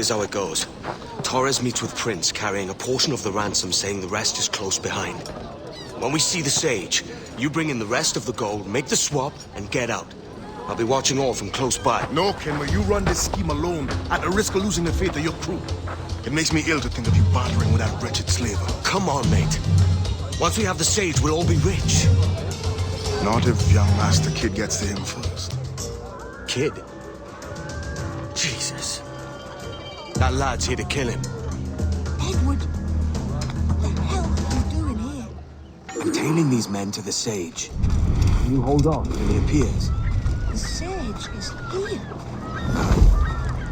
Here's how it goes. Torres meets with Prince, carrying a portion of the ransom, saying the rest is close behind. When we see the Sage, you bring in the rest of the gold, make the swap, and get out. I'll be watching all from close by. No, Kenway, you run this scheme alone, at the risk of losing the faith of your crew. It makes me ill to think of you bartering with that wretched slaver. Come on, mate. Once we have the Sage, we'll all be rich. Not if young Master Kid gets to him first. Kid? Jesus. That lad's here to kill him. Edward, what the hell are you doing here? I'm tailing these men to the Sage. You hold on till he appears. The Sage is here.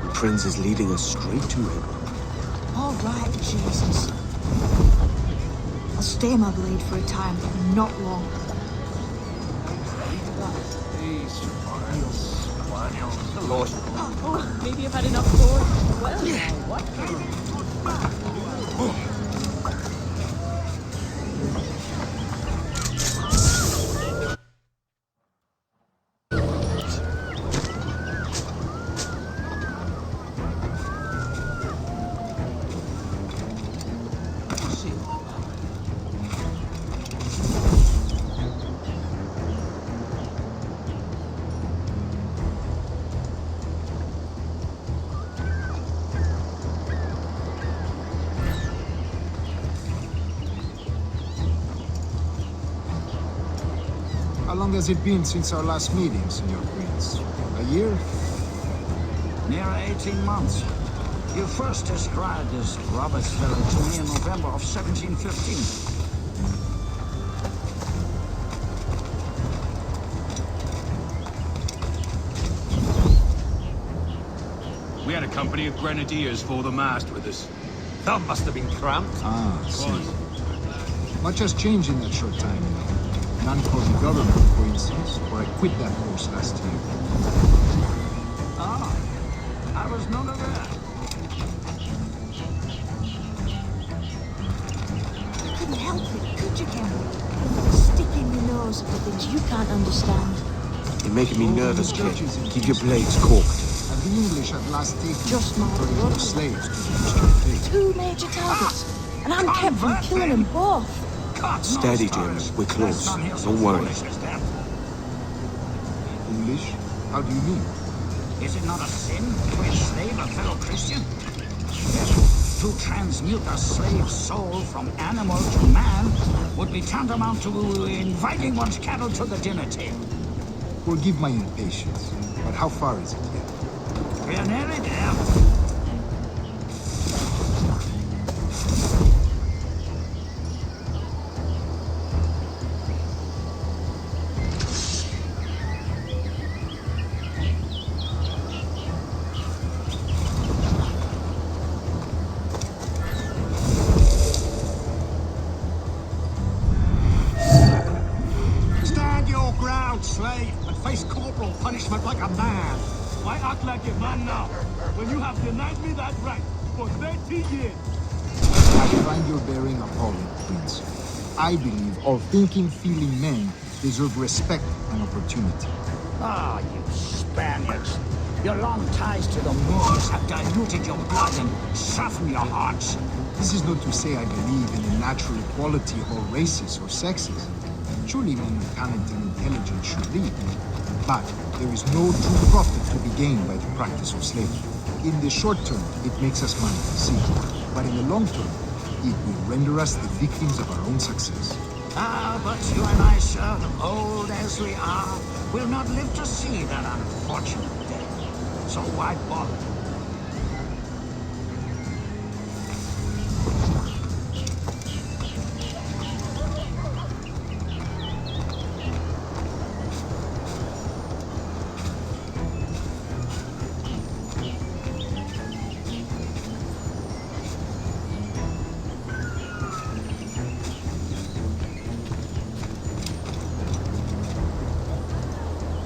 The Prince is leading us straight to him. All right, Jesus. I'll stay my blade for a time, but not long. Lord. Oh, maybe I've had enough for. Well, yeah. What? How long has it been since our last meeting, Senor Prince? A year? Near 18 months. You first described this Roberts fellow to me in November of 1715. We had a company of grenadiers for the mast with us. That must have been cramped. Ah, I see. Much has changed in that short time, you know. None for the government, for instance, where I quit that post last year. Ah, I was none of that. You couldn't help it, could you, Cameron? Sticking your nose into things you can't understand. You're making me nervous, kid. Keep your blades corked. Have the English at last taken Just my converting brother. their slaves to the Christian faith? 2 major targets, and I'm kept from killing them both. Steady, Jim. We're close. Don't worry. English? How do you mean? Is it not a sin to enslave a fellow Christian? Yes. To transmute a slave soul from animal to man would be tantamount to inviting one's cattle to the dinner table. Forgive my impatience, but how far is it yet? We are nearly there. Slave, and face corporal punishment like a man. Why act like a man now, when you have denied me that right for 30 years? I find your bearing appalling, Prince. I believe all thinking, feeling men deserve respect and opportunity. Ah, you Spaniards. Your long ties to the Moors have diluted your blood and softened your hearts. This is not to say I believe in the natural equality of all races or sexes. Surely men with talent and intelligence should lead. But there is no true profit to be gained by the practice of slavery. In the short term, it makes us money, see. But in the long term, it will render us the victims of our own success. Ah, but you and I, sir, old as we are, will not live to see that unfortunate day. So why bother?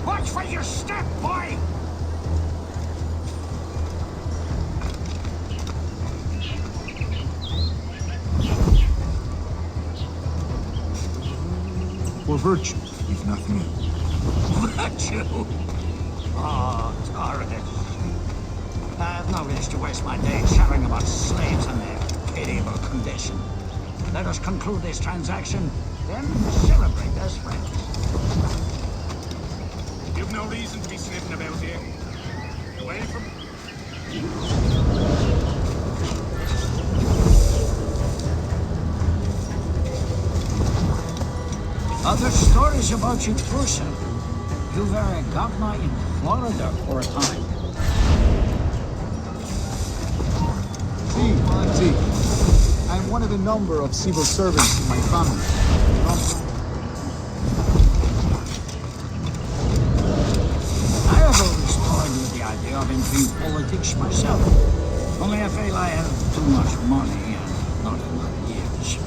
Watch for your step, boy! For virtue, if nothing else. Virtue? Oh, Torres. Have no wish to waste my day chatting about slaves and their pitiable condition. Let us conclude this transaction, then celebrate as friends. You've no reason to be sniffing about here. Away from... Other stories about you, person. You were a governor in Florida for a time. See. I'm one of a number of civil servants in my family. I have always toyed with the idea of entering politics myself. Only I feel I have too much money and not enough years.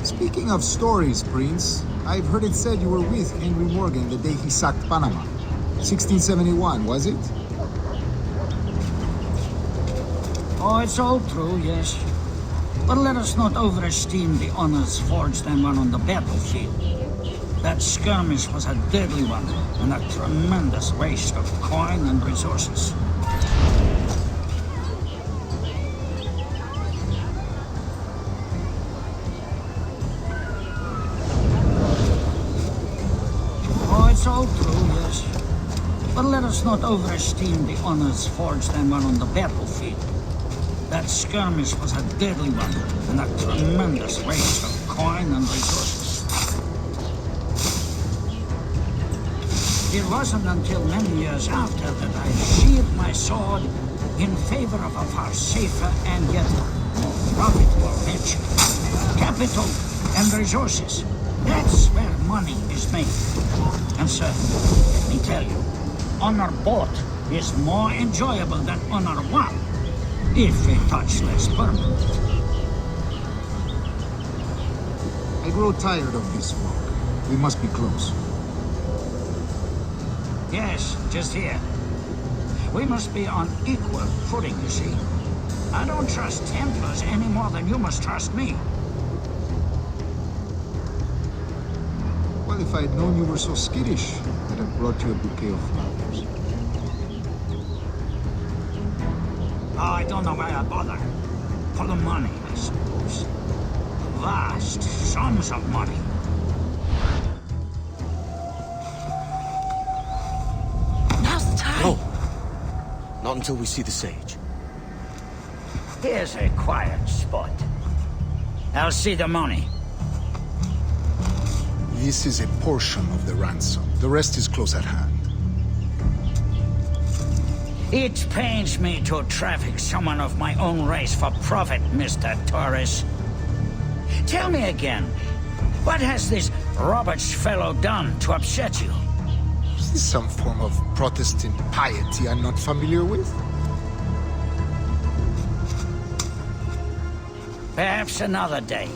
Speaking of stories, Prince, I've heard it said you were with Henry Morgan the day he sacked Panama. 1671, was it? Oh, it's all true, yes. But let us not overesteem the honors forged and won on the battlefield. That skirmish was a deadly one, and a tremendous waste of coin and resources. Oh, it's all true, yes. But let us not overesteem the honors forged and won on the battlefield. That skirmish was a deadly one, and a tremendous waste of coin and resources. It wasn't until many years after that I sheathed my sword in favor of a far safer and yet more profitable venture. Capital and resources. That's where money is made. And sir, let me tell you, honor bought is more enjoyable than honor won, if a touch less permanent. I grow tired of this walk. We must be close. Yes, just here. We must be on equal footing, you see. I don't trust Templars any more than you must trust me. Well, if I had known you were so skittish, I'd have brought you a bouquet of flowers. Oh, I don't know why I bother. For the money, I suppose. Vast sums of money. Now's the time. No. Not until we see the sage. Here's a quiet spot. I'll see the money. This is a portion of the ransom. The rest is close at hand. It pains me to traffic someone of my own race for profit, Mr. Torres. Tell me again, what has this Roberts fellow done to upset you? Is this some form of Protestant piety I'm not familiar with? Perhaps another day.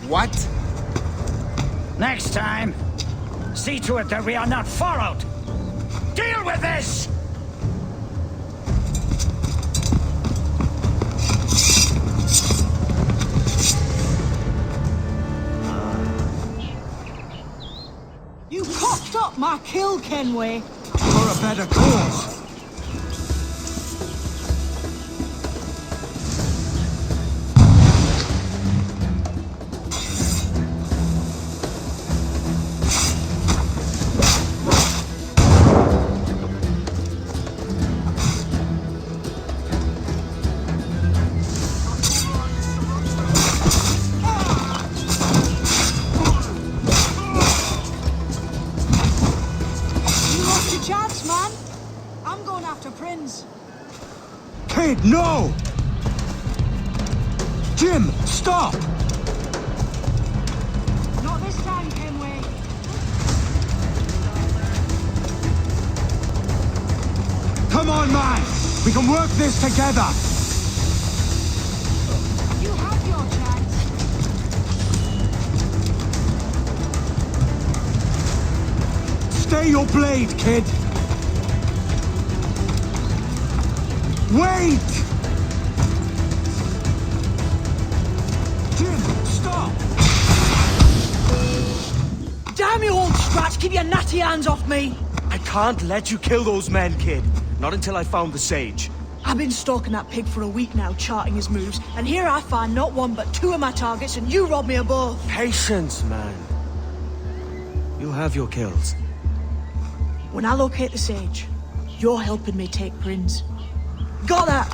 What? Next time, see to it that we are not followed. Deal with this! You cocked up my kill, Kenway. For a better cause. Chance, man. I'm going after Prince. Kid, no! Jim, stop! Not this time, Kenway. Come on, man! We can work this together! You have your chance. Stay your blade, kid! Wait! Jim, stop! Damn you, old scratch! Keep your natty hands off me! I can't let you kill those men, kid. Not until I found the sage. I've been stalking that pig for a week now, charting his moves, and here I find not one but two of my targets, and you rob me of both. Patience, man. You'll have your kills. When I locate the sage, you're helping me take Prince. Got that?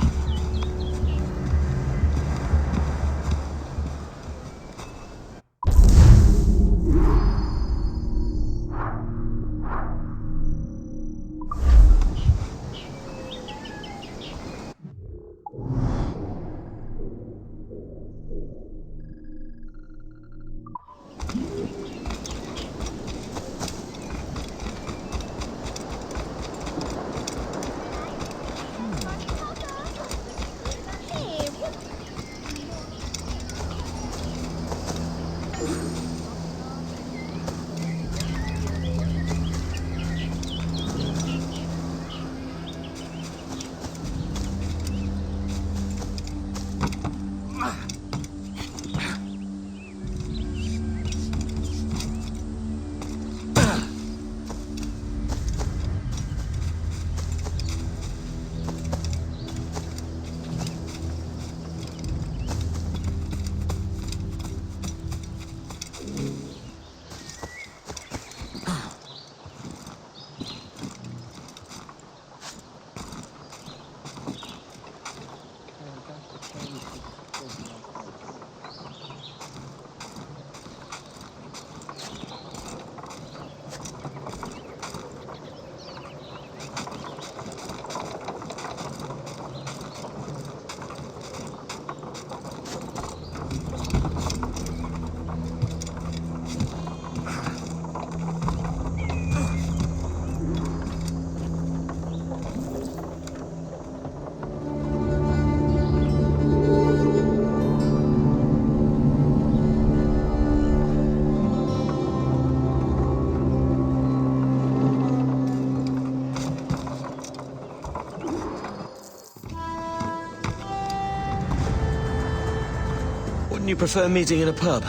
Wouldn't you prefer meeting in a pub?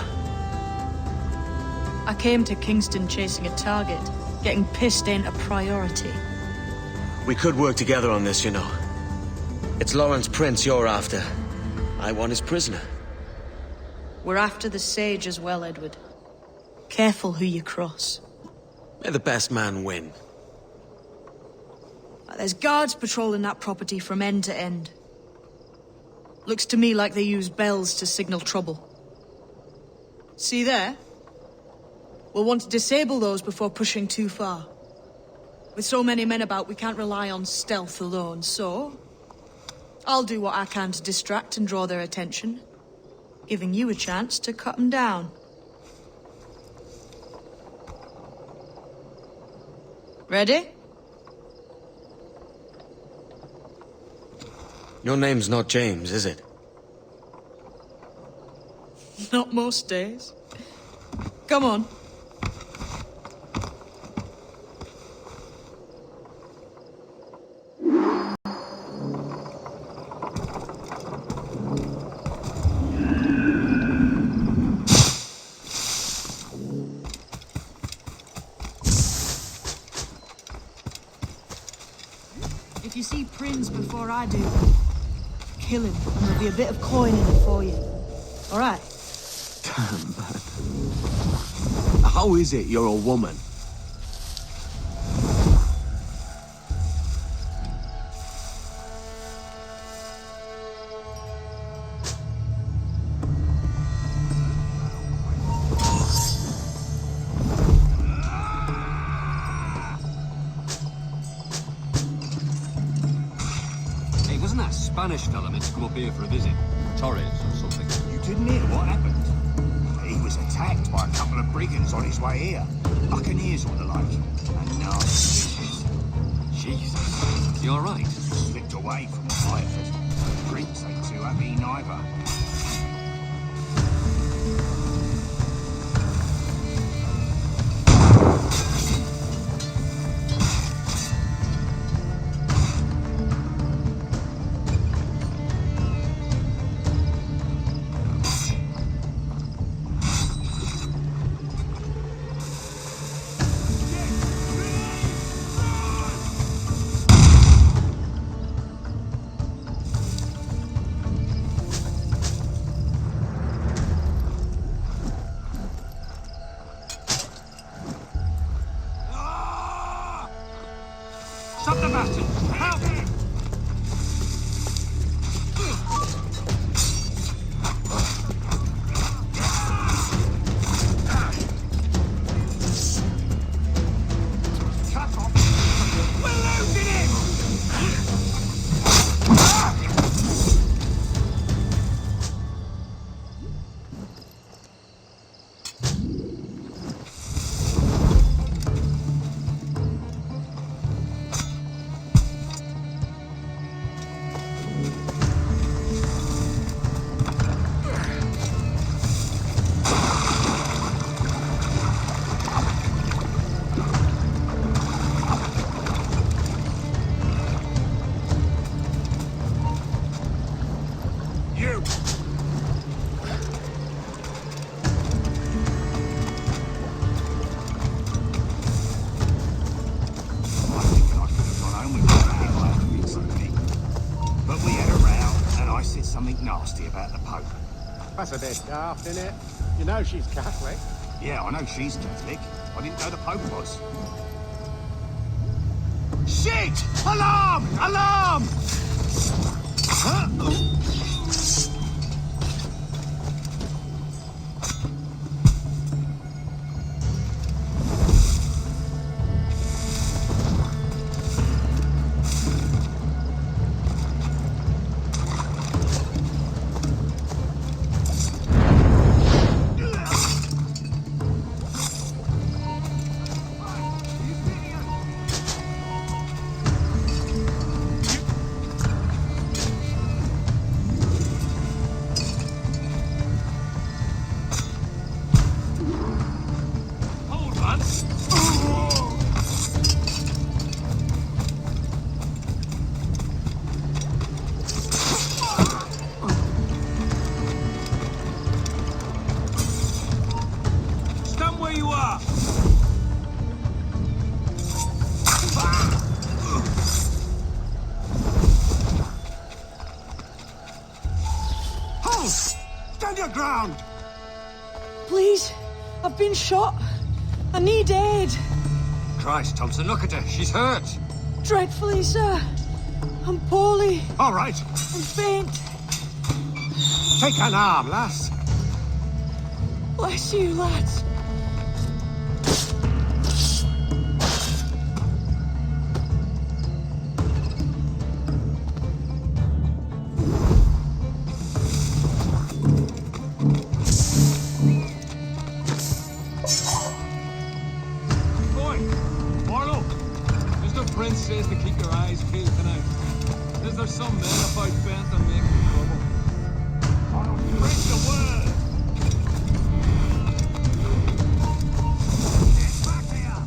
I came to Kingston chasing a target. Getting pissed ain't a priority. We could work together on this, you know. It's Lawrence Prince you're after. I want his prisoner. We're after the sage as well, Edward. Careful who you cross. May the best man win. There's guards patrolling that property from end to end. Looks to me like they use bells to signal trouble. See there? We'll want to disable those before pushing too far. With so many men about, we can't rely on stealth alone, so... I'll do what I can to distract and draw their attention, giving you a chance to cut them down. Ready? Your name's not James, is it? Not most days. Come on. If you see Prince before I do, kill him, and there'll be a bit of coin in it for you. All right? Damn, man. How is it you're a woman? Hey, wasn't that Spanish fella meant to come up here for a visit? Torres or something? You didn't hear what happened? He was attacked by a couple of brigands on his way here. Buccaneers or the like. And nasty vicious. Jesus. You alright? Slipped away from the fighters. Prince ain't too happy neither. That's a bit daft, isn't it? You know she's Catholic. Yeah, I know she's Catholic. I didn't know the Pope was. Shit! Alarm! Alarm! Huh? Stand your ground! Please, I've been shot. I need aid. Christ, Thompson, look at her. She's hurt. Dreadfully, sir. I'm poorly. All right. I'm faint. Take an arm, lass. Bless you, lads. Prince says to keep your eyes peeled tonight. Is there some men about bent on making trouble? Break the word! Get back here!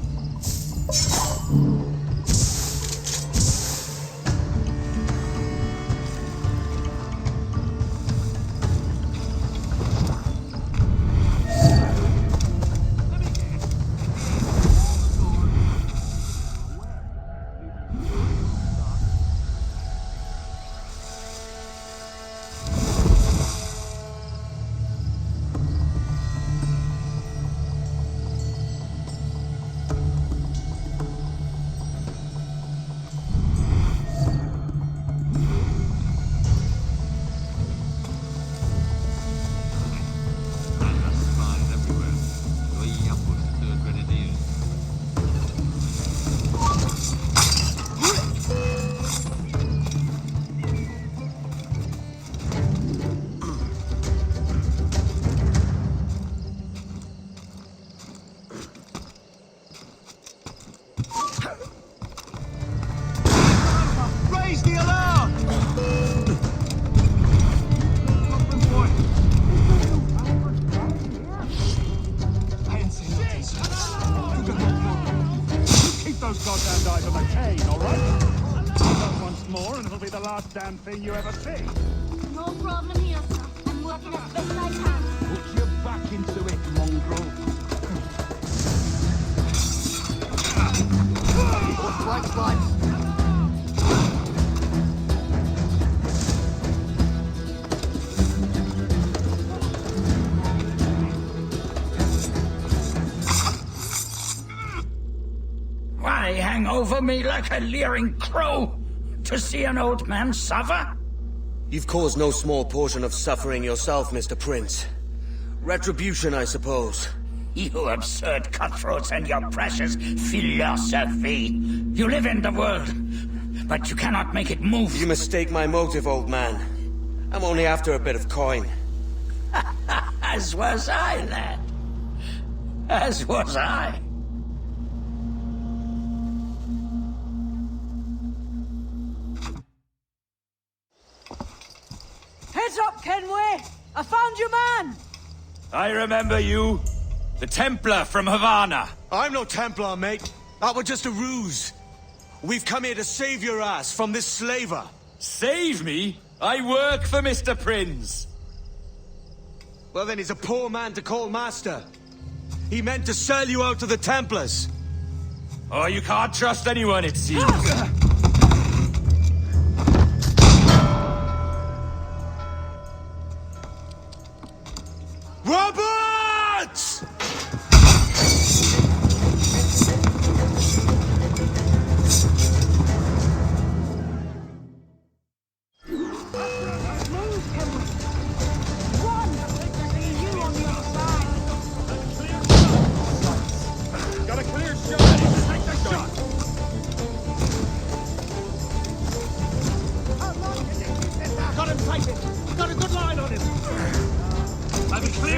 Damn thing you ever see. No problem here, sir. I'm working as best I can. Put your back into it, mongrel. Right, right. Why hang over me like a leering crow? To see an old man suffer? You've caused no small portion of suffering yourself, Mr. Prince. Retribution, I suppose. You absurd cutthroats and your precious philosophy. You live in the world, but you cannot make it move. You mistake my motive, old man. I'm only after a bit of coin. As was I, lad. As was I. Heads up, Kenway! I found your man! I remember you. The Templar from Havana. I'm no Templar, mate. That was just a ruse. We've come here to save your ass from this slaver. Save me? I work for Mr. Prince. Well, then he's a poor man to call master. He meant to sell you out to the Templars. Oh, you can't trust anyone, it seems.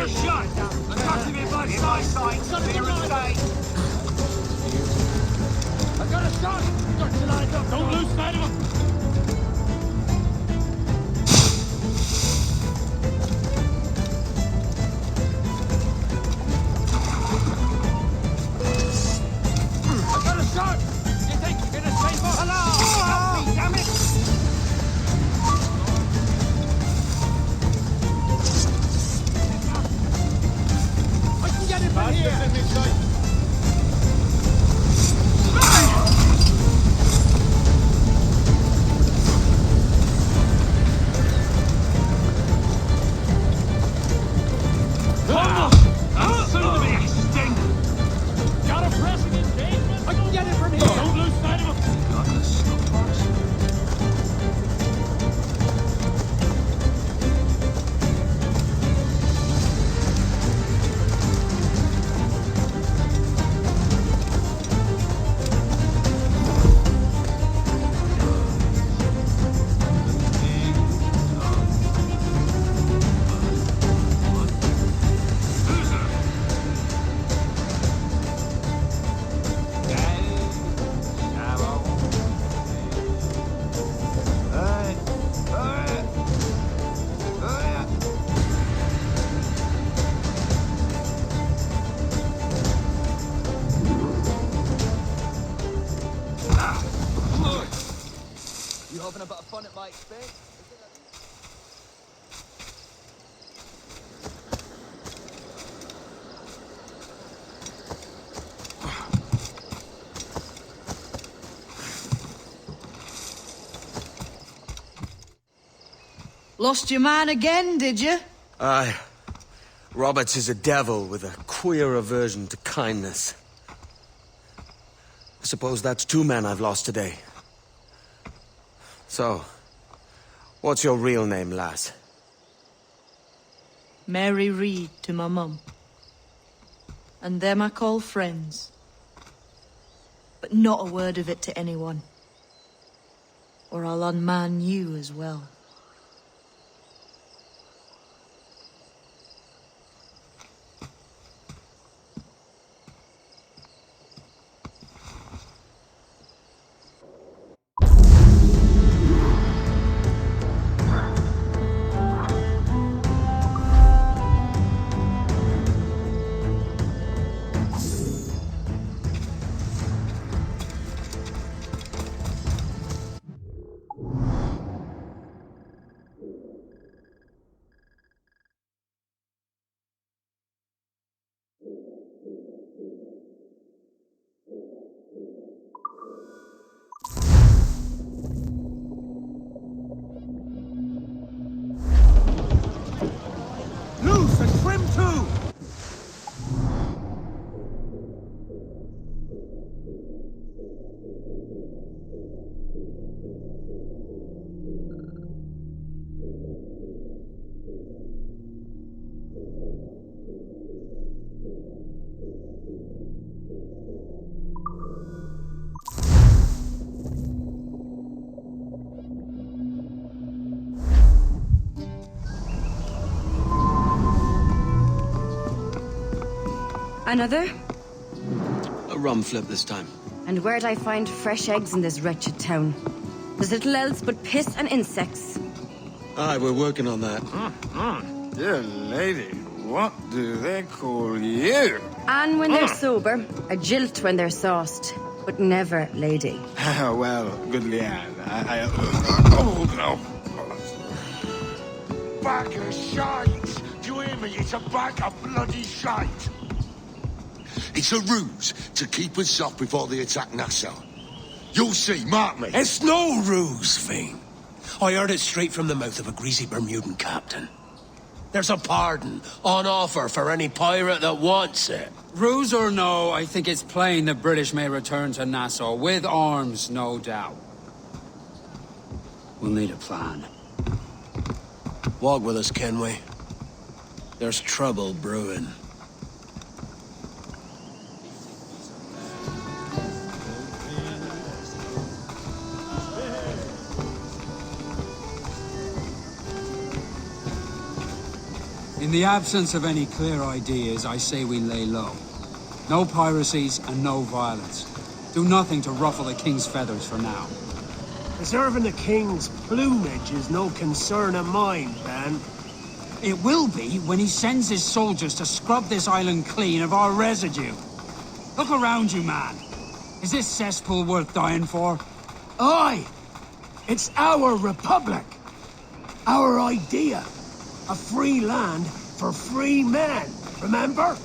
a shot! I'm not to be by side, clear as day! I got a shot! Don't lose sight of him! I got a shot! You think you're gonna save us? Hello! Help me, damn it! I can get it from here! Having a bit of fun at my expense? Lost your man again, did you? Aye. Roberts is a devil with a queer aversion to kindness. I suppose that's 2 men I've lost today. So, what's your real name, lass? Mary Reed to my mum. And them I call friends. But not a word of it to anyone. Or I'll unman you as well. Loose and trim too! Another? A rum flip this time. And where'd I find fresh eggs in this wretched town? There's little else but piss and insects. Aye, we're working on that. Dear lady, what do they call you? And when they're sober, a jilt when they're sauced, but never lady. Well, good Leanne, oh, no. Bag of shite! Do you hear me? It's a bag of bloody shite! It's a ruse to keep us off before they attack Nassau. You'll see, mark me. It's no ruse, Fiend. I heard it straight from the mouth of a greasy Bermudan captain. There's a pardon on offer for any pirate that wants it. Ruse or no, I think it's plain the British may return to Nassau, with arms, no doubt. We'll need a plan. Walk with us, Kenway. There's trouble brewing. In the absence of any clear ideas, I say we lay low. No piracies and no violence. Do nothing to ruffle the king's feathers for now. Preserving the king's plumage is no concern of mine, Ben. It will be when he sends his soldiers to scrub this island clean of our residue. Look around you, man. Is this cesspool worth dying for? Aye! It's our republic! Our idea! A free land for free men, remember?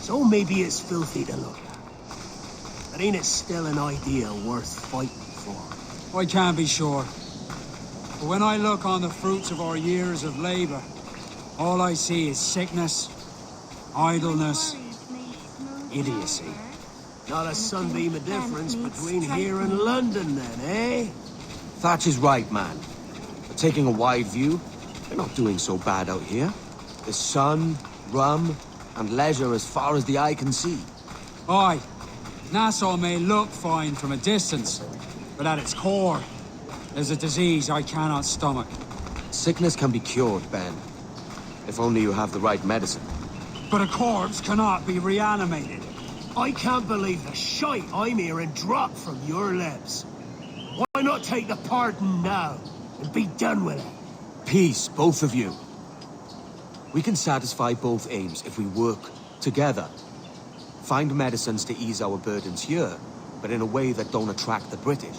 So maybe it's filthy to look at. But ain't it still an idea worth fighting for? I can't be sure. But when I look on the fruits of our years of labor, all I see is sickness, idleness, idiocy. Not a sunbeam of difference between here and London, then, eh? Thatch is right, man. But taking a wide view, they're not doing so bad out here. There's sun, rum, and leisure as far as the eye can see. Aye. Nassau may look fine from a distance, but at its core, there's a disease I cannot stomach. Sickness can be cured, Ben. If only you have the right medicine. But a corpse cannot be reanimated. I can't believe the shite I'm hearing drop from your lips. Why not take the pardon now and be done with it? Peace, both of you. We can satisfy both aims if we work together. Find medicines to ease our burdens here, but in a way that don't attract the British.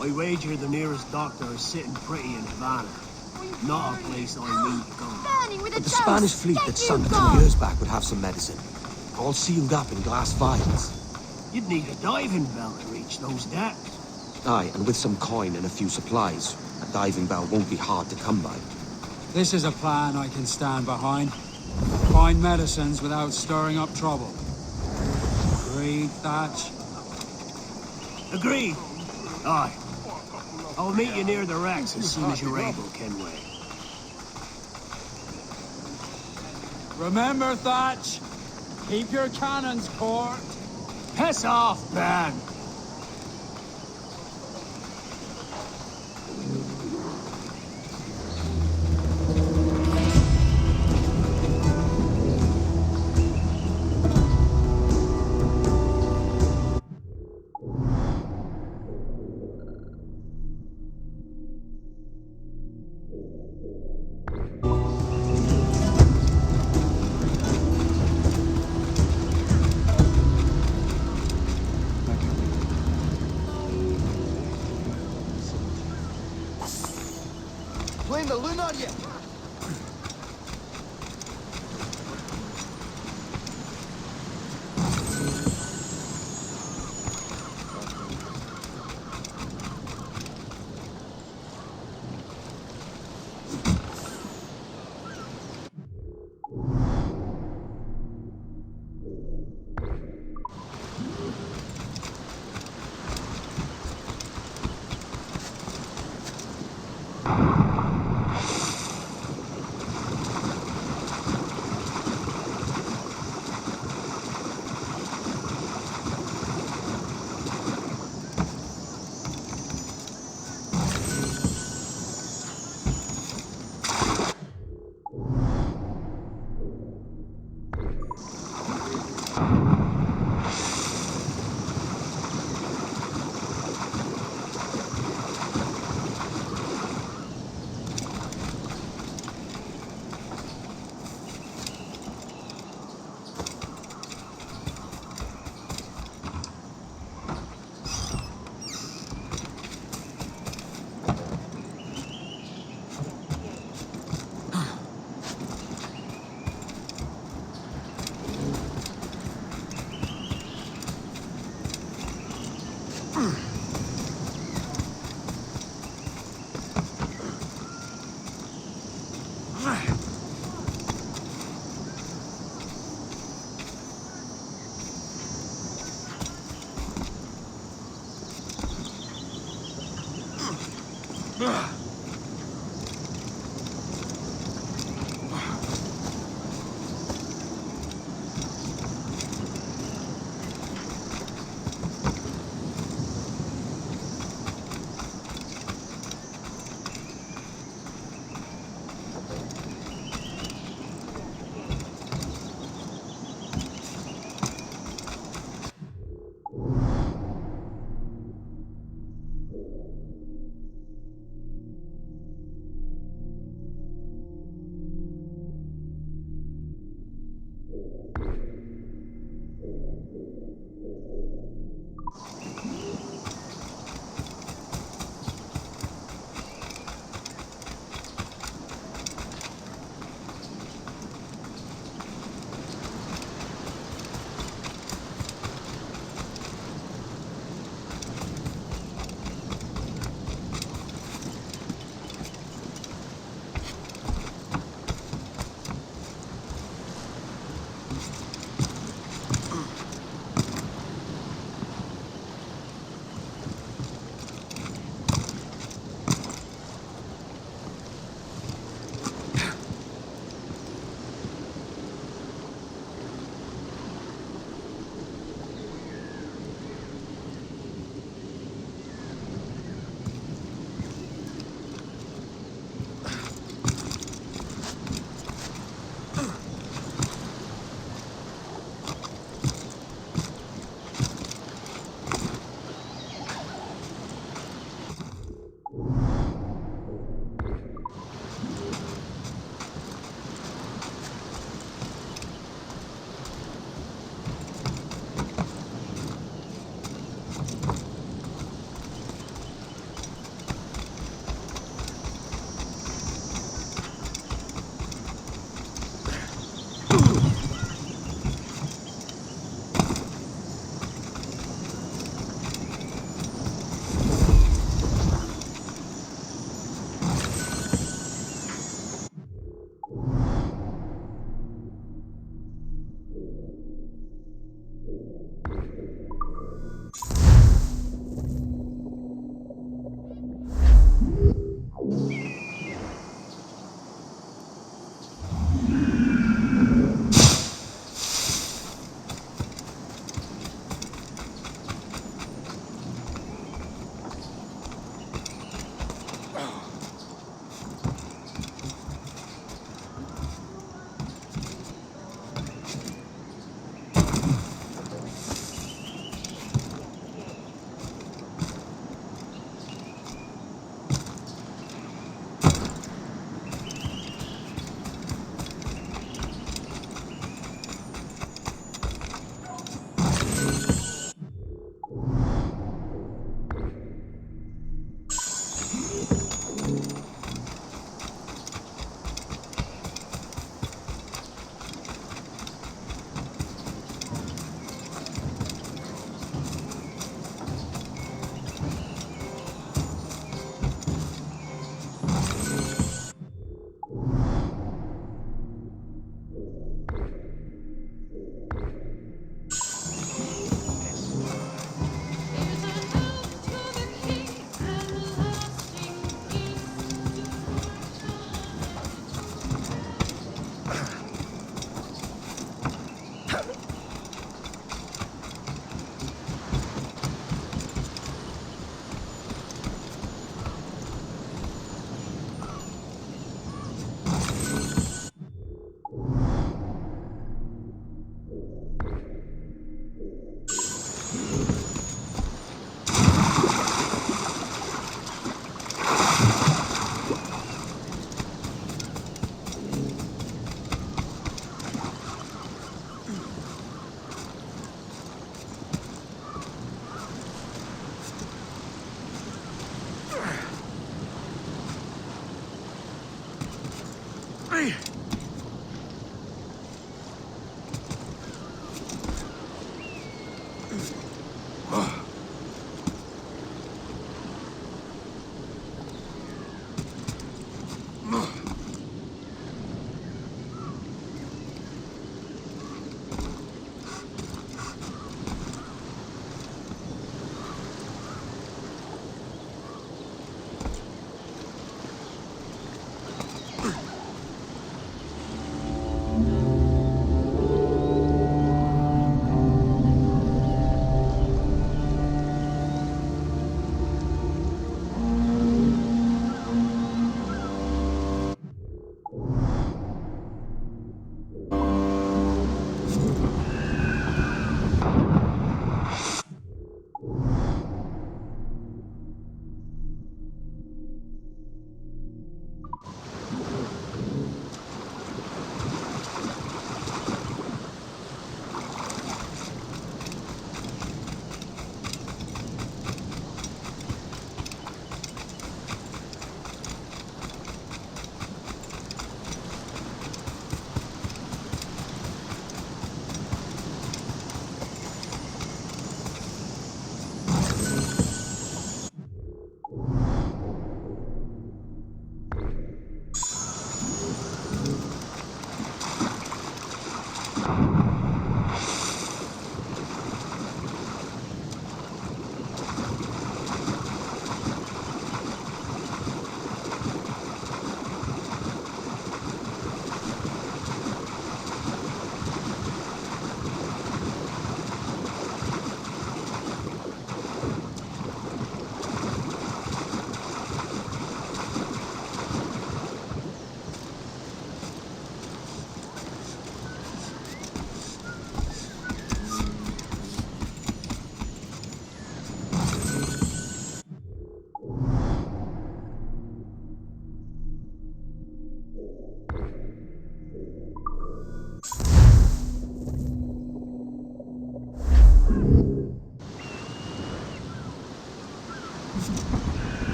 I wager the nearest doctor is sitting pretty in Havana. Not a place I need to go. But the Spanish fleet that sunk 2 years back would have some medicine. All sealed up in glass vials. You'd need a diving bell to reach those depths. Aye, and with some coin and a few supplies, a diving bell won't be hard to come by. This is a plan I can stand behind. Find medicines without stirring up trouble. Agreed, Thatch? Agreed. Aye. I'll meet you near the wrecks as soon as you're able, Kenway. Remember, Thatch, keep your cannons court. Piss off, man! Blame the lunatic!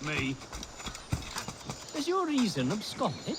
me. Is your reason absconded?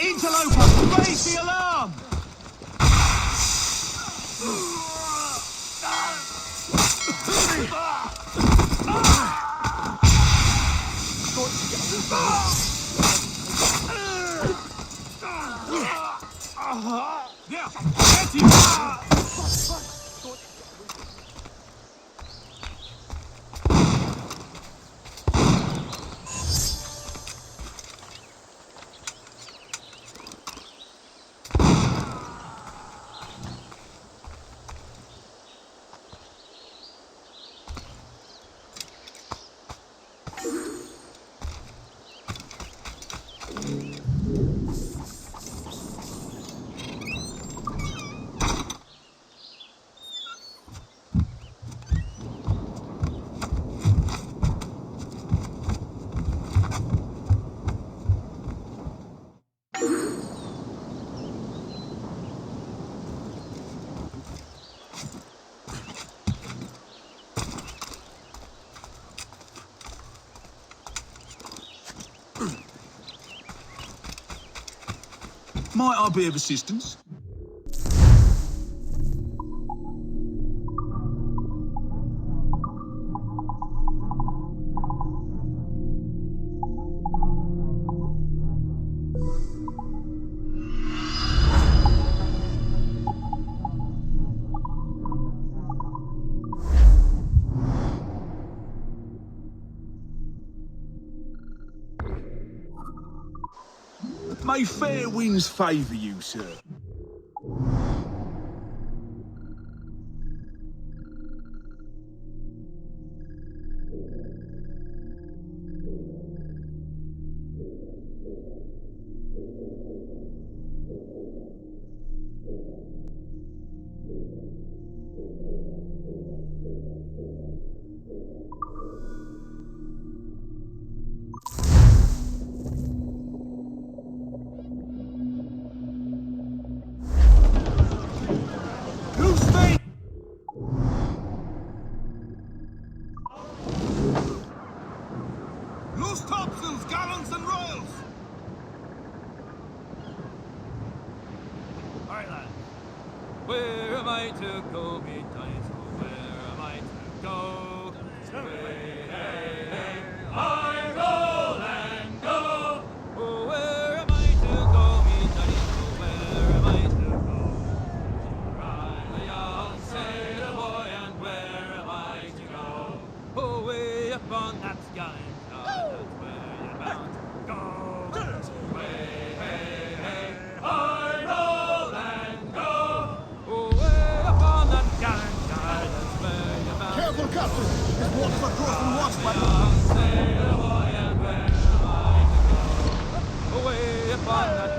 Interloper, raise the alarm! There! Get him! Might I be of assistance? May fair winds favour you, sir. Loose topsails, gallants and royals! Alright, lads. Where am I to go, me dice? Where am I to go? Hey, hey, hey, I roll and go! Oh, where am I to go, me dice? Where am I to go? I'm a young sailor boy, and where am I to go? Oh, way up on that sky. Careful, Captain! His waters are crossing watch, away upon that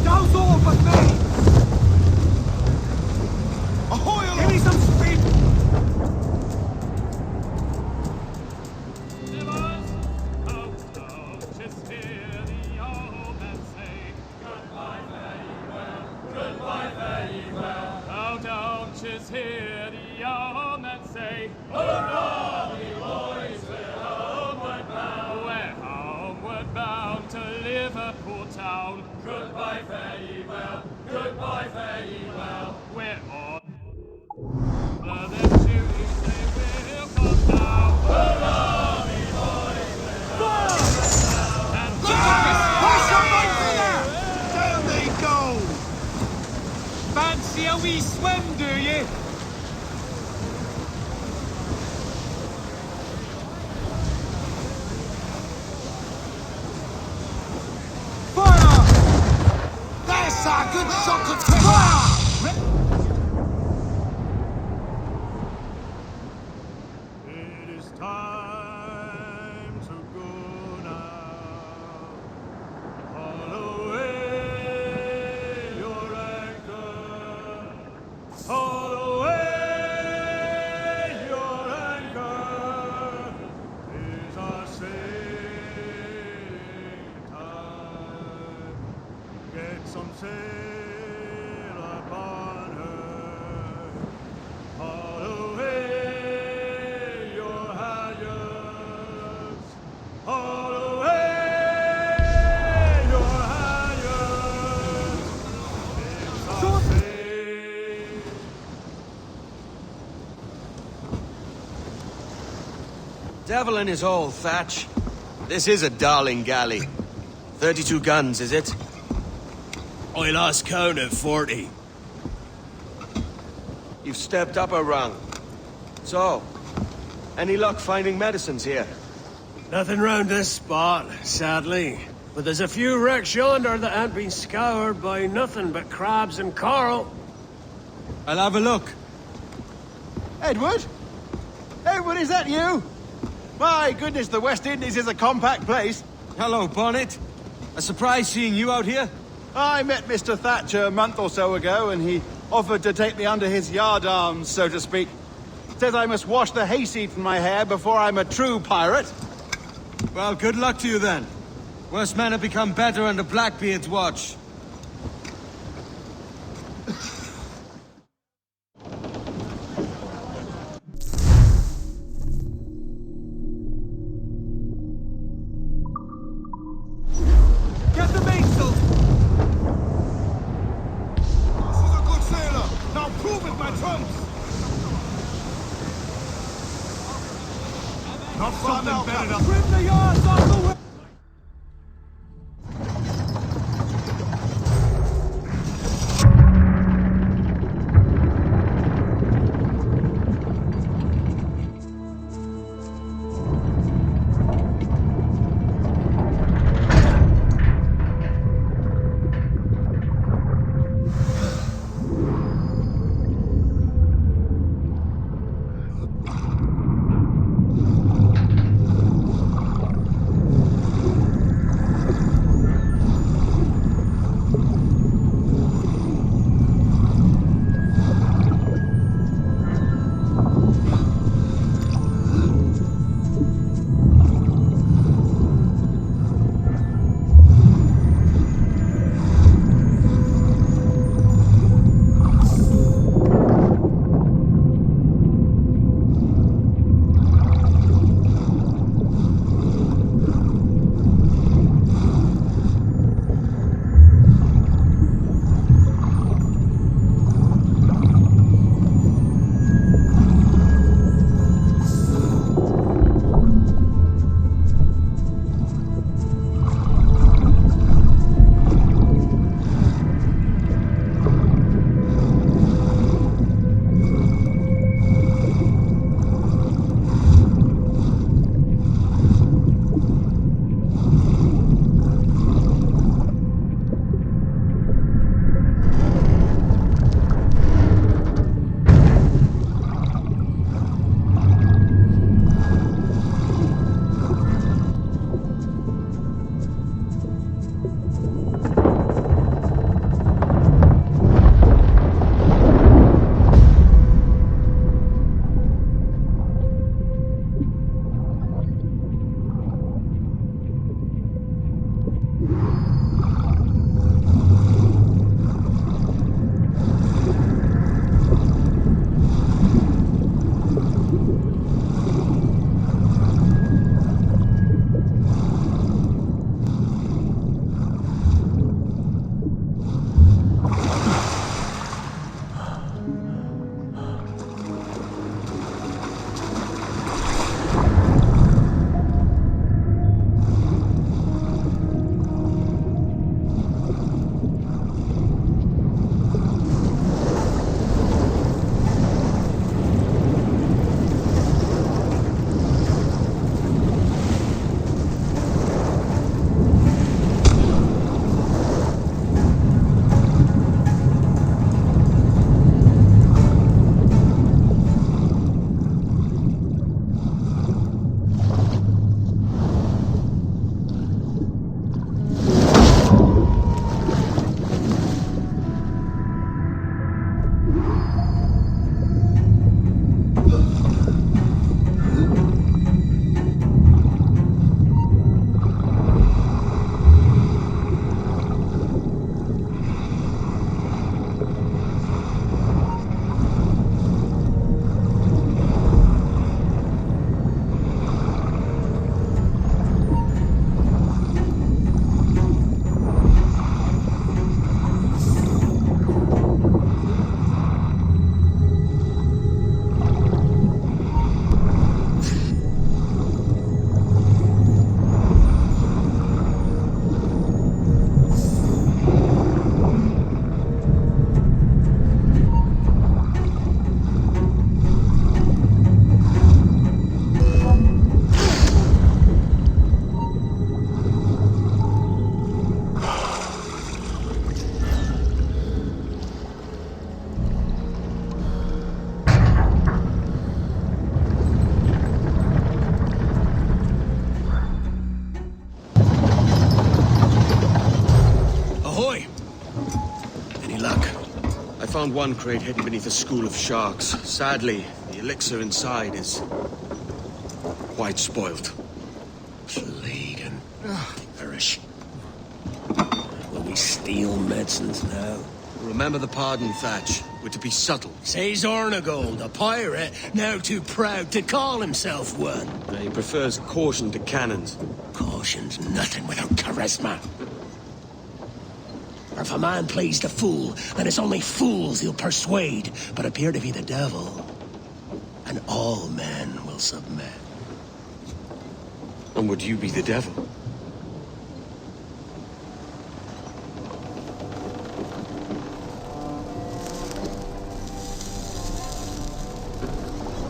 Those all but me! town. Goodbye, fare ye well. Goodbye, fare ye well. We're on. The duties they will come down. Hurrah, me boys! Fire! And Push on my pillar! Down they go! fancy a wee swim, do ye? Fire! That's a good shot of fire! It is time to go now. Haul away your anchor. Haul away your anchor. 'Tis our sailing time. Get some sail upon her. Haul away your halyards. Haul away your halyards. It's our sail. Devil in his hole, Thatch. This is a darling galley. 32 guns, is it? I lost count at 40. You've stepped up a rung. So, any luck finding medicines here? Nothing round this spot, sadly. But there's a few wrecks yonder that ain't been scoured by nothing but crabs and coral. I'll have a look. Edward? Edward, is that you? My goodness, the West Indies is a compact place. Hello, Bonnet. A surprise seeing you out here. I met Mr. Thatcher a month or so ago, and he offered to take me under his yardarms, so to speak. Says I must wash the hayseed from my hair before I'm a true pirate. Well, good luck to you then. Worst men have become better under Blackbeard's watch. Get the mainsail! This is a good sailor. Now prove it, my trumps. Not something better than Trim the yards off the way! found one crate hidden beneath a school of sharks. Sadly, the elixir inside is quite spoilt. Laden. Perish. Will we steal medicines now? Remember the pardon, Thatch. We're to be subtle. Says Ornagold, a pirate, now too proud to call himself one. He prefers caution to cannons. Caution's nothing without charisma. Or if a man plays the fool, then it's only fools he'll persuade, but appear to be the devil. And all men will submit. And would you be the devil?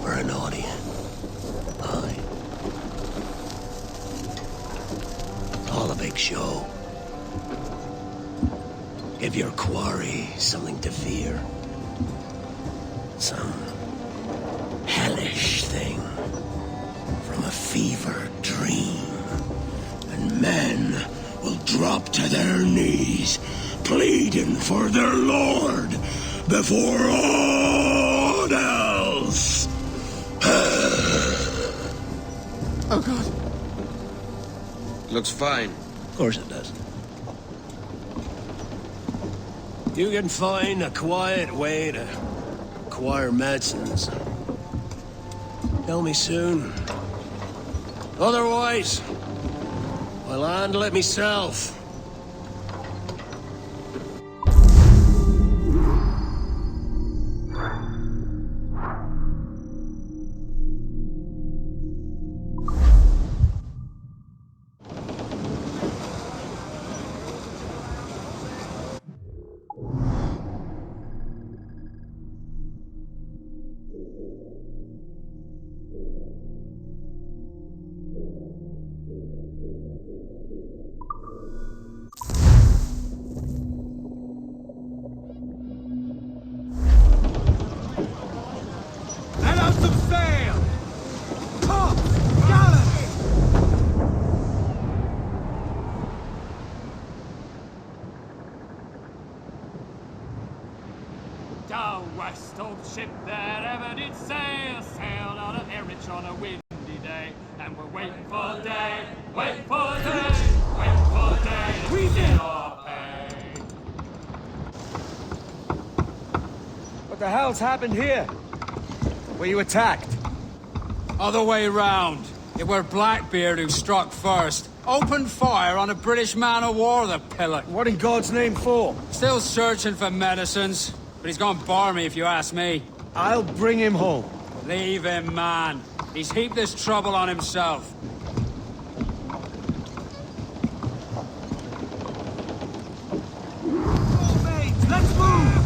For an audience. Aye. All a big show. Give your quarry something to fear. Some hellish thing from a fevered dream. And men will drop to their knees, pleading for their lord before all else. Oh, God. Looks fine. Of course it does. You can find a quiet way to acquire medicines. Tell me soon. Otherwise, I'll handle it myself. Let out some sail! Top! Gallant! Down west, old ship that ever did sail, sailed out of Erich on a windy day, and we're waiting for day, waiting for day, waiting for day to get our pay. What the hell's happened here? Were you attacked? Other way round. It were Blackbeard who struck first. Opened fire on a British man-o'-war, the pillock. What in God's name for? Still searching for medicines, but he's gone barmy if you ask me. I'll bring him home. Leave him, man. He's heaped this trouble on himself. Let's move!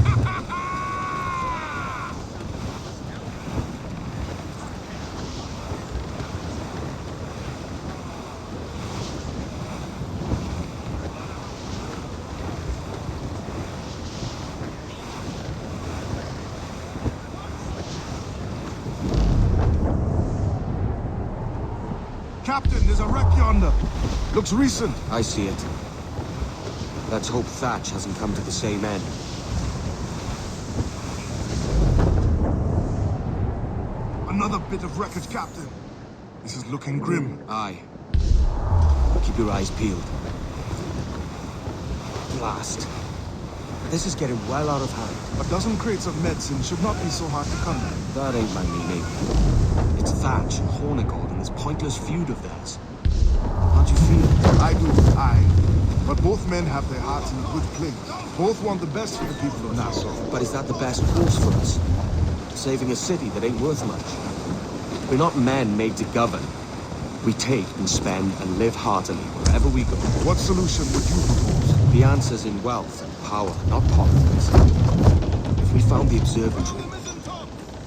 Captain, there's a wreck yonder. Looks recent. I see it. Let's hope Thatch hasn't come to the same end. Another bit of wreckage, Captain. This is looking grim. Aye. Keep your eyes peeled. Blast. This is getting well out of hand. A dozen crates of medicine should not be so hard to come by. That ain't my meaning. It's Thatch and Hornigold and this pointless feud of theirs. How'd you feel? I do, aye. But both men have their hearts in a good place. Both want the best for the people of Nassau. But is that the best course for us? Saving a city that ain't worth much? We're not men made to govern. We take and spend and live heartily wherever we go. What solution would you propose? The answer's in wealth and power, not politics. If we found the observatory,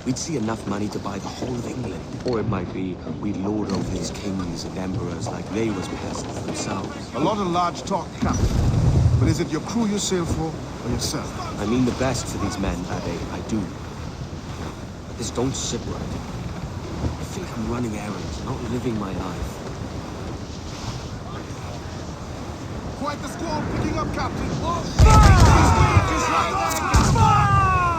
we'd see enough money to buy the whole of England. Or it might be we'd lord over these kings and emperors like they was peasants themselves. A lot of large talk, Captain. But is it your crew you sail for, or yourself? I mean the best for these men, Abe, I do. But this don't sit right. I feel like I'm running errands, not living my life. Quite the squall picking up, Captain. Fire!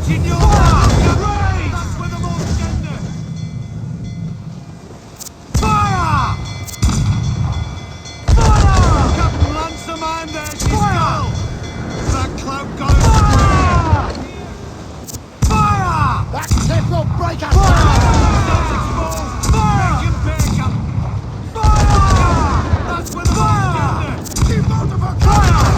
in your rage! That's where the most tender! Fire! Fire! Captain Lancer, man, there's his skull! That clout goes square! Fire! That cliff will break us! Fire! Make him pay, Captain! Fire! That's where the most tender! Keep out of our fire!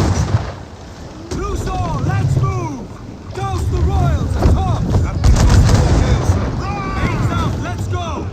Loose all, let's move! Douse the royals at top! Hands out, let's go!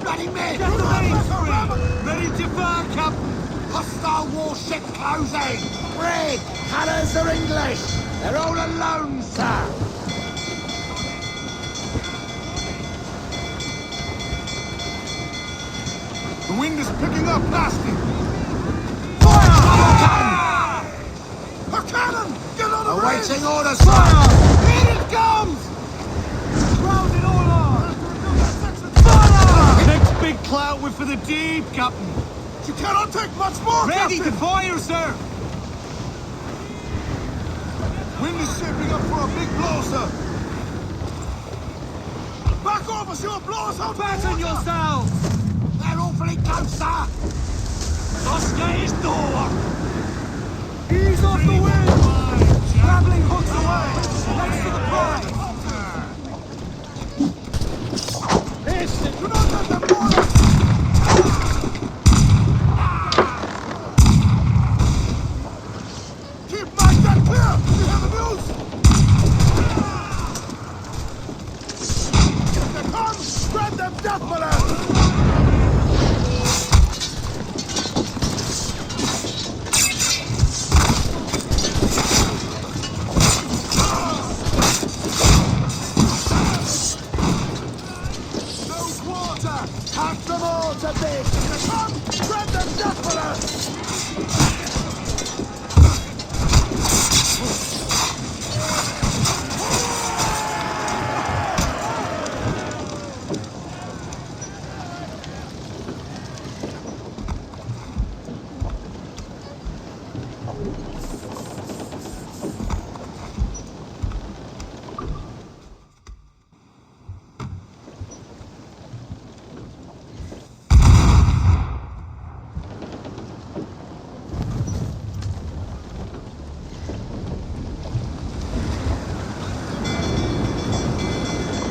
Bloody men! Get the main free! Ready to fire, Captain! Hostile warship closing! Red! Colours are English! They're all alone, sir! The wind is picking up nasty. Fire! A cannon! Get on the Awaiting bridge! orders, sir! Here it comes! Crowded all on! Fire! Next big clout we're for the deep, Captain! You cannot take much more, Ready Captain! to fire, sir! Wind is shaping up for a big blow, sir. Back off as you'll blow us out of the Batten water! yourselves! They're awfully close, sir! Oscar is door! Ease off the wind! Traveling hooks away! Next to the prize! Do not let them board us! Keep my deck clear! You have the news? If they come, spread them death balloons! Pack them all to bed! If they come, spread them death balloons!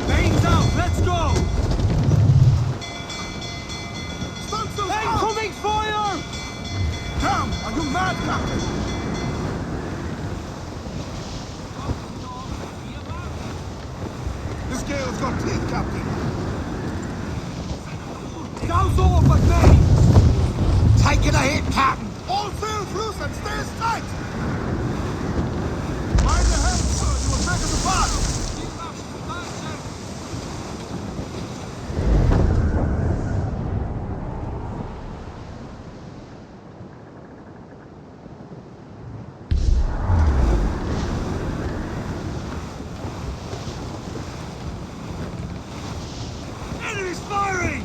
Mains out, let's go! Stunsails out! Incoming fire! Damn! Are you mad, Captain? This gale's got teeth, Captain. Douse all but mains! Taking a hit, Captain! All sails loose and stay as tight! Mind the helm, sir. You will take us apart! Enemy's firing!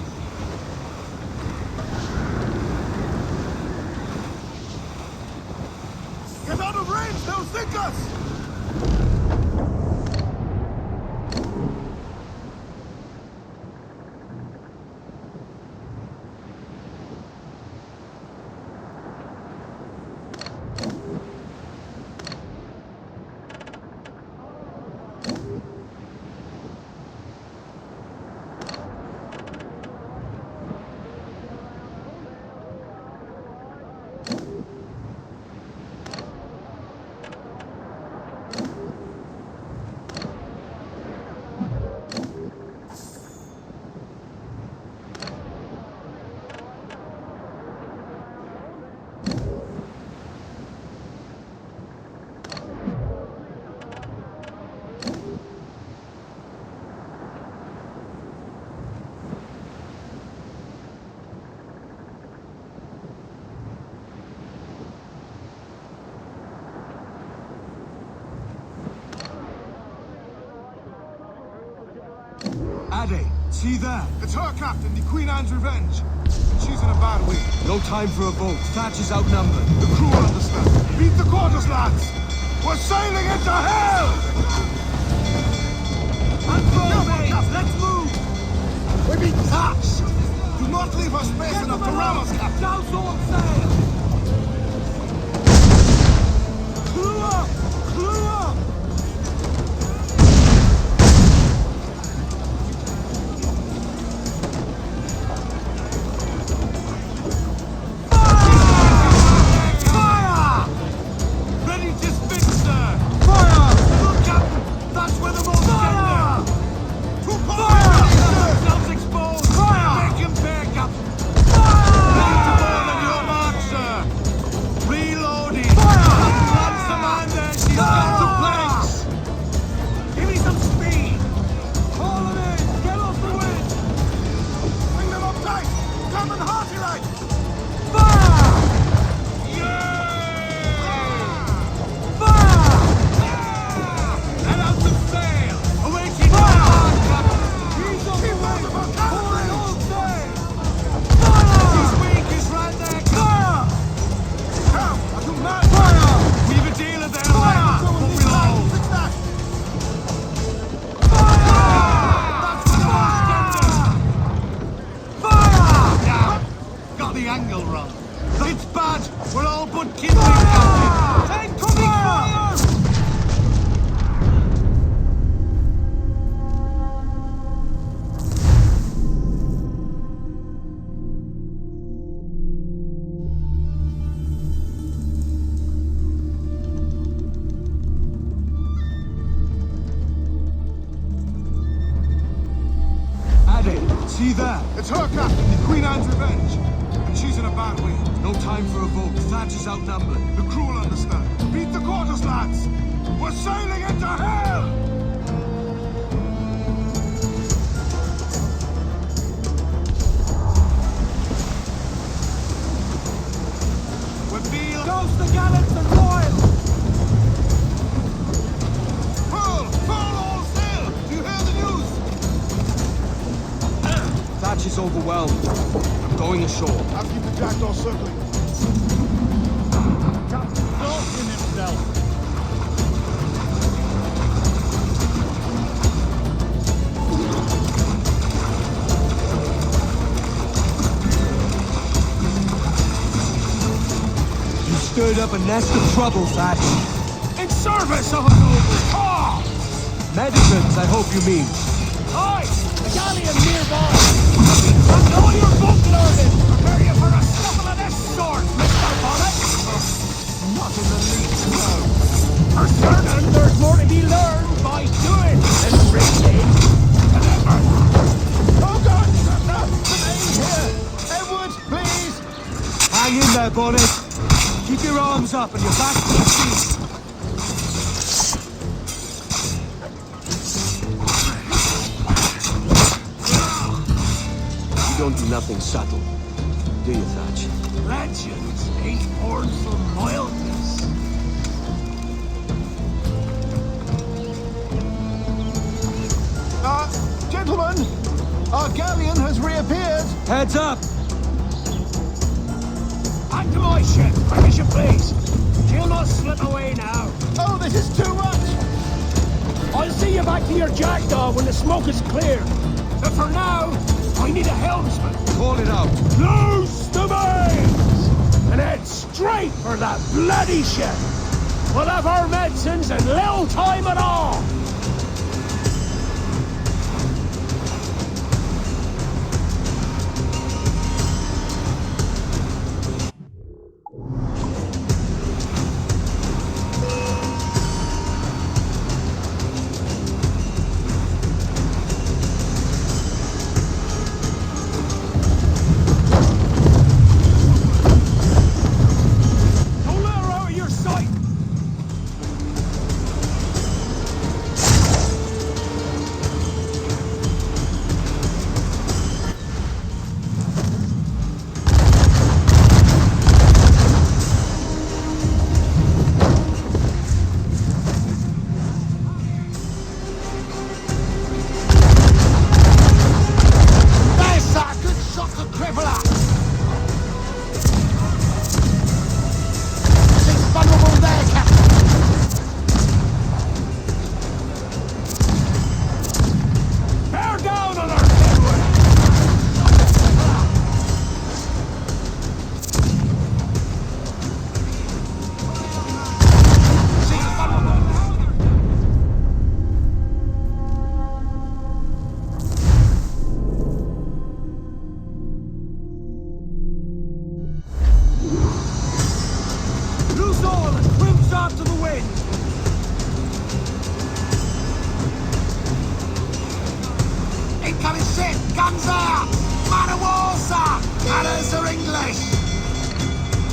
Get out of range! They'll sink us! Ade, see that? It's her, Captain, the Queen Anne's Revenge. And she's in a bad way. No time for a boat. Thatch is outnumbered. The crew will understand. Beat the quarters, lads! We're sailing into hell! Unfold, let's move! We're being thatched! Do not leave us space enough to ram us, Captain! Now sword sail! Crew up! Crew up! See that? It's her, Captain, the Queen Anne's Revenge. And she's in a bad way. No time for a vote. Thatch is outnumbered. The crew will understand. Beat the quarters, lads! We're sailing into hell! We're being... Toast the gallants and royals! Pull all sail! Do you hear the news? Thatch is overwhelmed. I'm going ashore. I'll keep the jackdaw circling. Captain Dalton himself. You stirred up a nest of trouble, Thatch. In service of a noble cause! Medicines, I hope you mean. Aye! The galleon nearby! And all your boat learning! Prepare you for a scuffle of this sort, Mr. Bonnet! Not in the least, no. For certain, there's more to be learned by doing than reading. Oh God! The main here! Edward, please! Hang in there, Bonnet. Keep your arms up and your back to your feet. You don't do nothing subtle, do you, Thatch? Legends ain't born from mildness. Gentlemen! Our galleon has reappeared! Heads up! Back to my ship, quick as you please! She'll not slip away now! Oh, this is too much! I'll see you back to your jackdaw when the smoke is clear! But for now, I need a helmsman! Call it out! Loose the mains! And head straight for that bloody ship! We'll have our medicines in little time at all!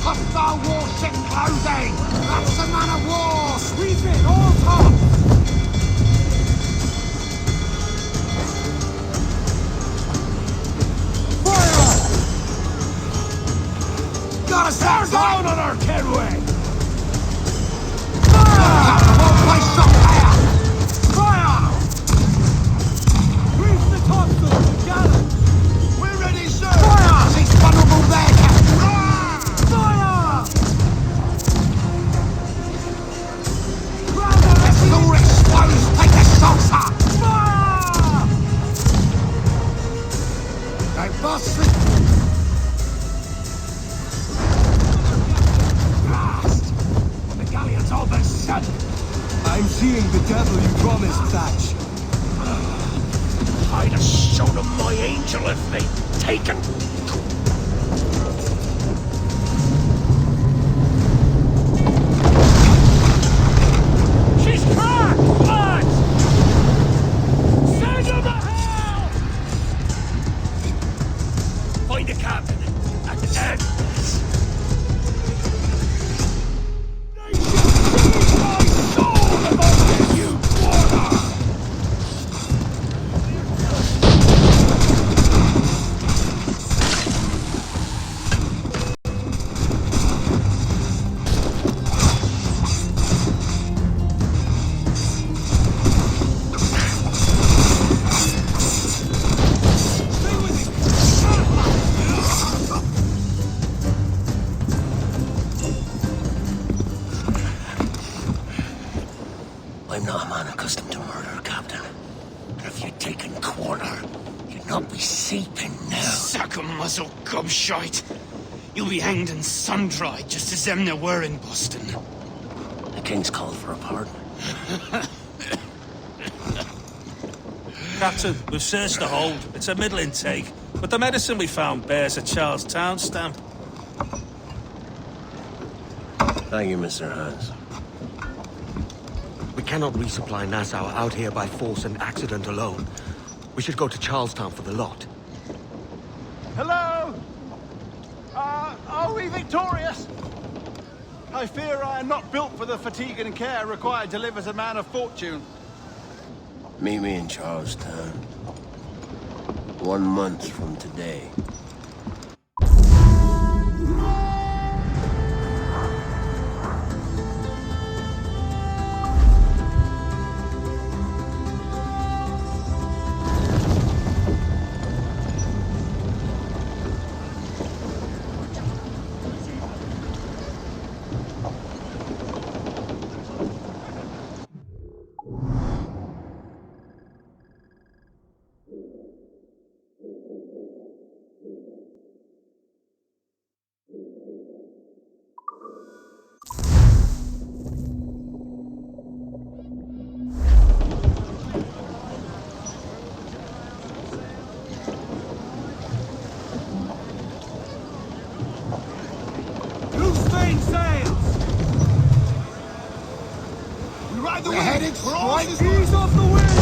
Hostile warship closing! That's the man of war! Squeeze it, all tops! Fire! Gotta start down on our Kenway! Fire! All place shot there! Fire! Reach the topsail, gallant! We're ready, sir! Fire! He's vulnerable there, Captain! Fire! Let's all explode! Take the shots up! Fire! Don't bust it! Blast! The galleon's all but sunk! I'm seeing the devil you promised, Thatch. I'd have shown them my angel if they'd taken. She's cracked, lads! Send her to hell! Find the captain and end this. I'm not a man accustomed to murder, Captain. But if you'd taken corner, you'd not be seeping now. Suck a muzzle, gobshite. You'll be hanged and sun-dried just as them there were in Boston. The King's called for a pardon. Captain, we've searched the hold. It's a middle intake, but the medicine we found bears a Charlestown stamp. Thank you, Mr. Hans. We cannot resupply Nassau out here by force and accident alone. We should go to Charlestown for the lot. Hello? Are we victorious? I fear I am not built for the fatigue and care required to live as a man of fortune. Meet me in Charlestown. 1 month from today. We're headed straight. Ease off the wind!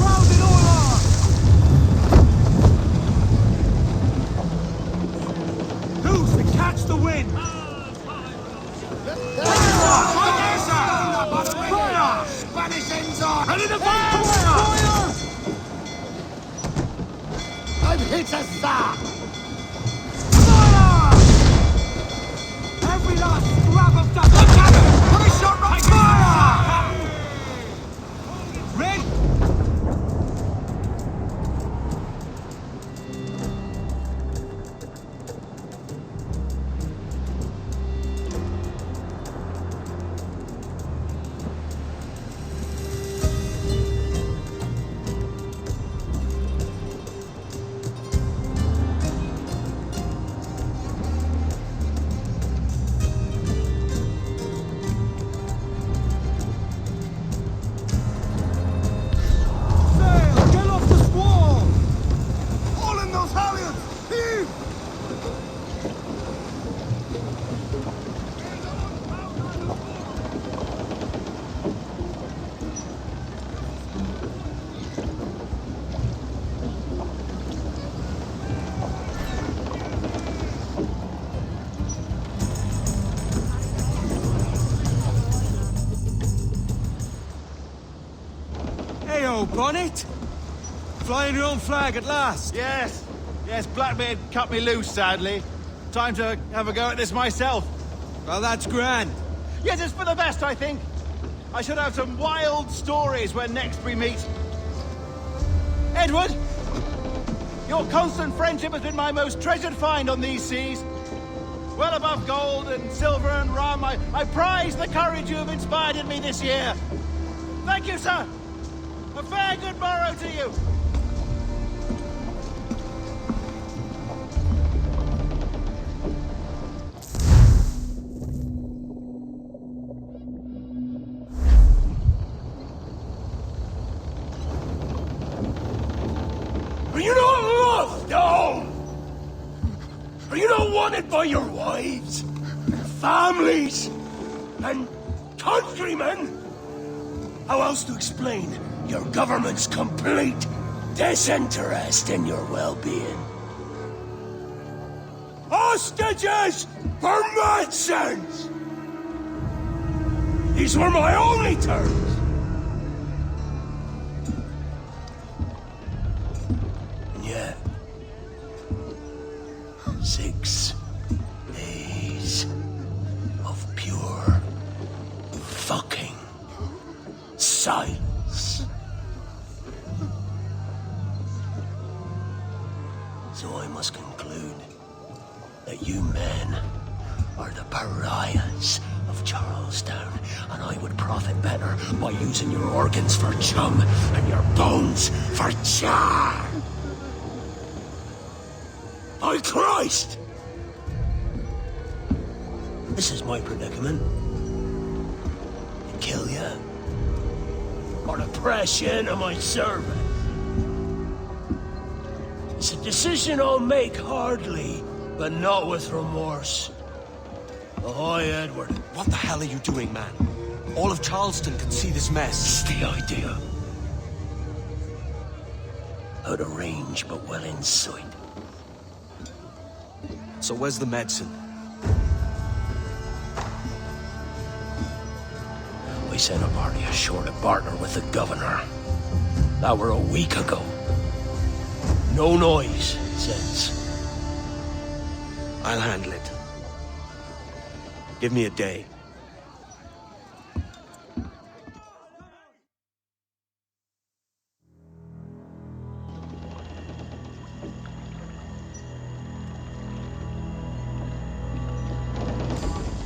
Round it all on! Who's to catch the wind? Fire! Spanish ensign! Ready to fire! I've hit a star! Fire! Every last scrap of dust! Look at it! Put a shot right! Fire! Red! Hello, Bonnet. Flying your own flag at last. Yes. Yes, Blackbeard cut me loose, sadly. Time to have a go at this myself. Well, that's grand. Yes, it's for the best, I think. I should have some wild stories when next we meet. Edward! Your constant friendship has been my most treasured find on these seas. Well above gold and silver and rum, I prize the courage you have inspired in me this year. Thank you, sir. A fair good morrow to you. Are you not loved, no? Are you not wanted by your wives, and families, and countrymen? How else to explain your government's complete disinterest in your well-being? Hostages for medicines! These were my only terms. And yet, 6 days of pure fucking silence. So I must conclude that you men are the pariahs of Charlestown, and I would profit better by using your organs for chum and your bones for char. By Christ! This is my predicament. To kill you, or to press you into my service. It's a decision I'll make hardly, but not with remorse. Ahoy, Edward. What the hell are you doing, man? All of Charleston can see this mess. It's the idea. Out of range, but well in sight. So where's the medicine? We sent a party ashore to barter with the governor. That were a week ago. No noise since. I'll handle it. Give me a day.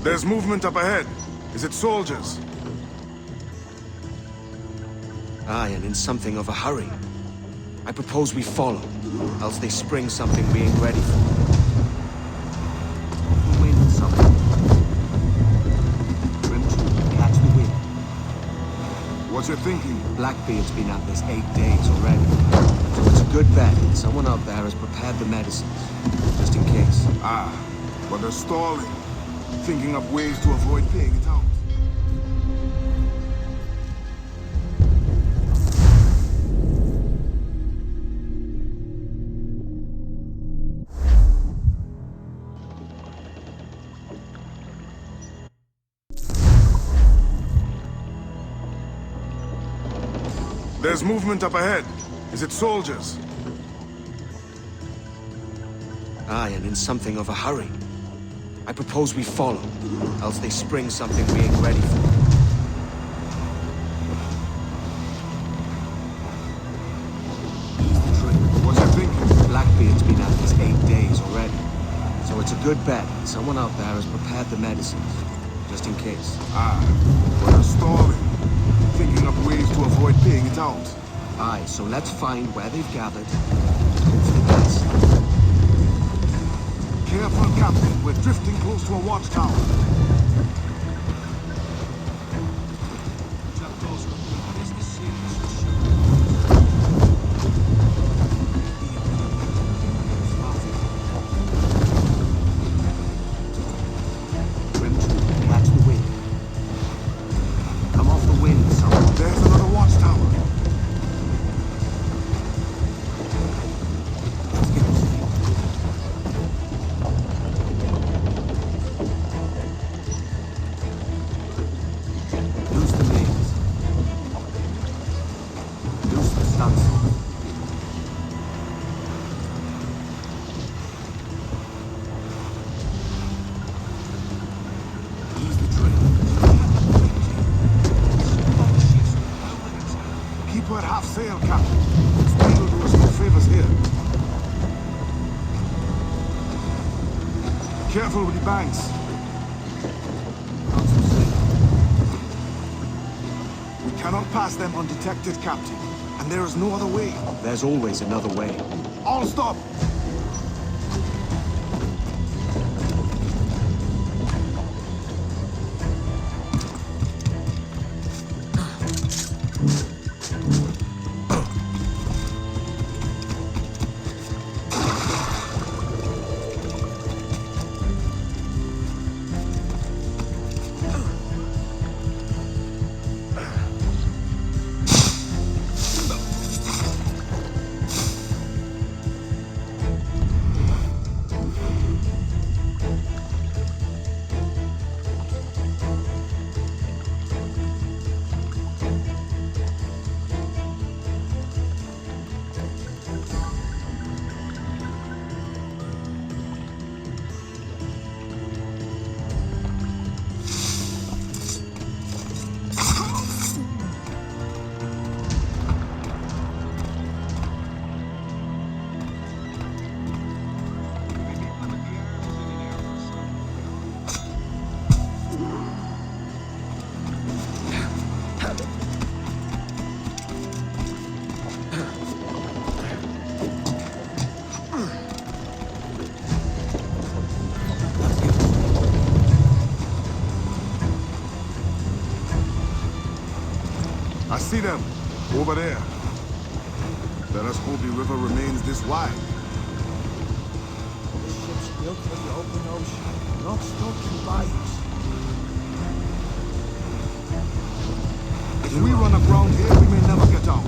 There's movement up ahead. Is it soldiers? Aye, and in something of a hurry. I propose we follow, else they spring something we ain't ready for. Wind something. Trim to catch the wind. What's your thinking? Blackbeard's been at this 8 days already. So it's a good bet that someone out there has prepared the medicines, just in case. Ah, but they're stalling. Thinking up ways to avoid paying it out. There's movement up ahead. Is it soldiers? Aye, and in something of a hurry. I propose we follow, else they spring something we ain't ready for. What's your thinking? Blackbeard's been at this 8 days already. So it's a good bet that someone out there has prepared the medicines, just in case. Ah, but they're stalling. Thinking up ways to avoid paying it out. Aye, so let's find where they've gathered and hope for the best. Careful, Captain. We're drifting close to a watchtower. Catch the wind. Come off the wind, someone. There's another watchtower. banks. We cannot pass them undetected, Captain. And there is no other way. There's always another way. All stop! I see them, over there. Let us hope the river remains this wide. The ship's built for the open ocean, not stuck in bayous. If we run aground here, we may never get out.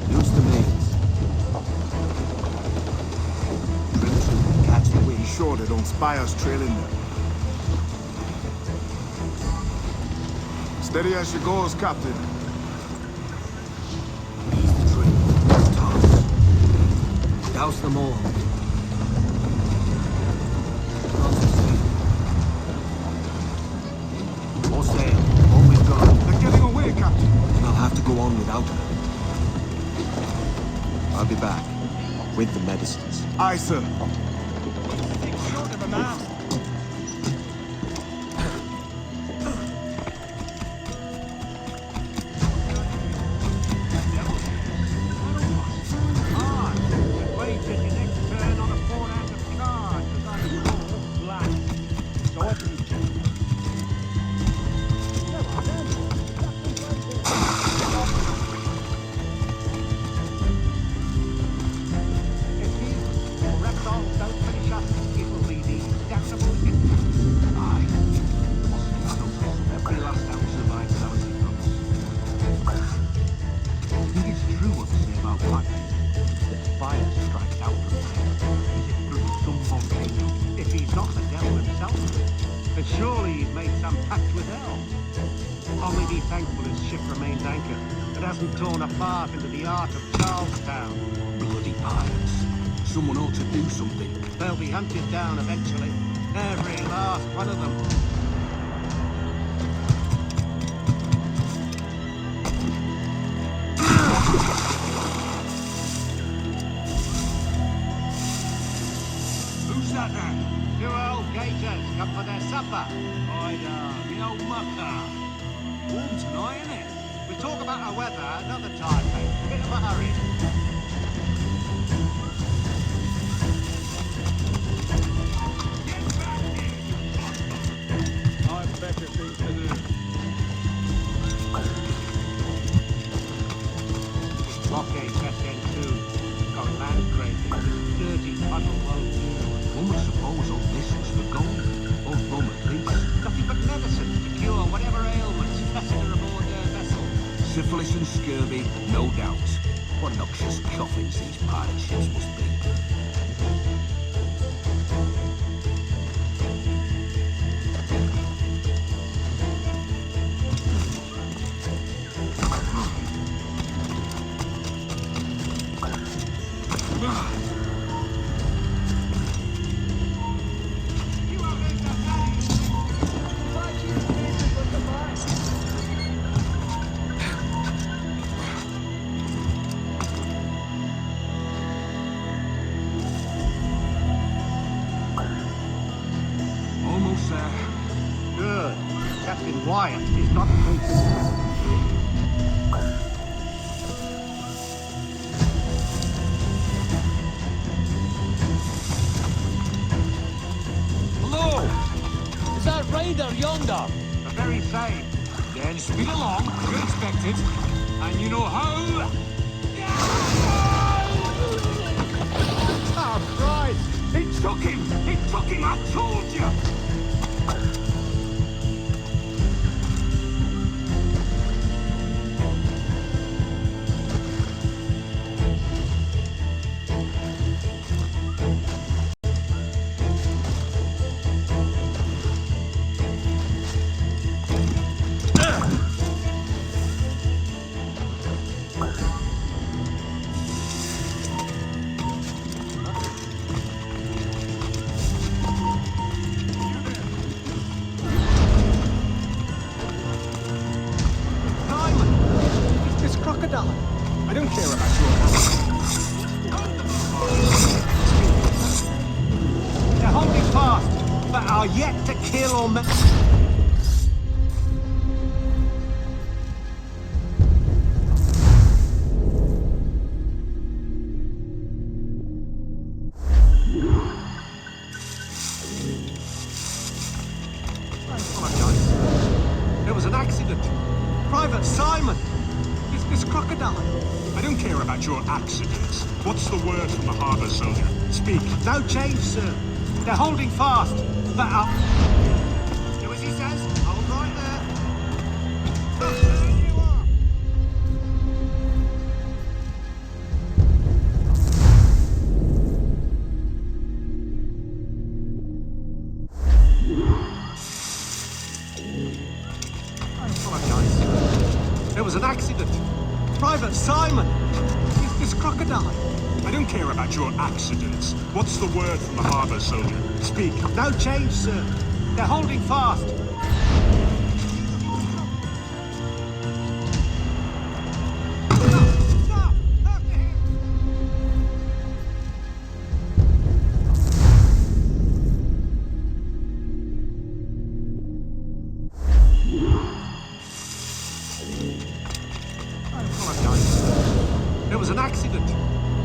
Use the mains. Catch the wind. Be sure they don't spy us trailing them. Steady as she goes, Captain. Ease the tree. Toss. Douse them all. More sail. All we've got. They're getting away, Captain. Then I'll have to go on without her. I'll be back. With the medicines. Aye, sir. Short of a mast. Surely he's made some pact with hell. Only be thankful his ship remains anchored. It hasn't torn apart into the heart of Charlestown. Bloody pirates. Someone ought to do something. They'll be hunted down eventually. Every last one of them. Who's that then? Two old gators come for their supper. The old mucker. Warm tonight, isn't it? We'll talk about our weather another time, mate. Bit of a hurry. I've better things to do. Blockade best end too. Got land crazy. This dirty puddle won't do. One would suppose all this was for gold. Or rum at least. Nothing but medicines to cure whatever ailments fester aboard their vessel. Syphilis and scurvy, no doubt. What noxious coffins these pirate ships must be. say. Then speed along, you're expected, and you know how. Oh, Christ! It took him! It took him, I told you! I don't care about your... They're holding fast, but are yet to kill or There was an accident. Private Simon! This crocodile. I don't care about your accidents. What's the word from the harbor soldier? Speak. No change, sir. They're holding fast, but are... Do as he says. Hold right there. There you are. I apologize. There was an accident. Private Simon! This crocodile. I don't care about your accidents. What's the word from the harbor soldier? Speak. No change, sir. They're holding fast. There was an accident.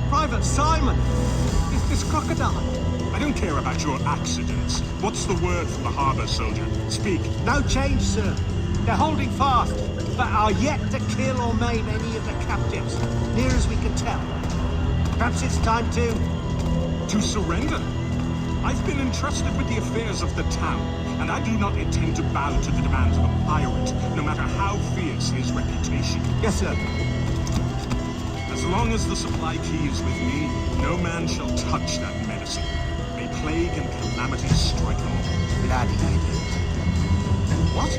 Private Simon! This crocodile. I don't care about your accidents. What's the word from the harbor soldier? Speak. No change, sir. They're holding fast, but are yet to kill or maim any of the captives, near as we can tell. Perhaps it's time to... To surrender? I've been entrusted with the affairs of the town, and I do not intend to bow to the demands of a pirate, no matter how fierce his reputation. Yes, sir. As long as the supply key is with me, no man shall touch that medicine. May plague and calamity strike them all. Bloody idiot. What?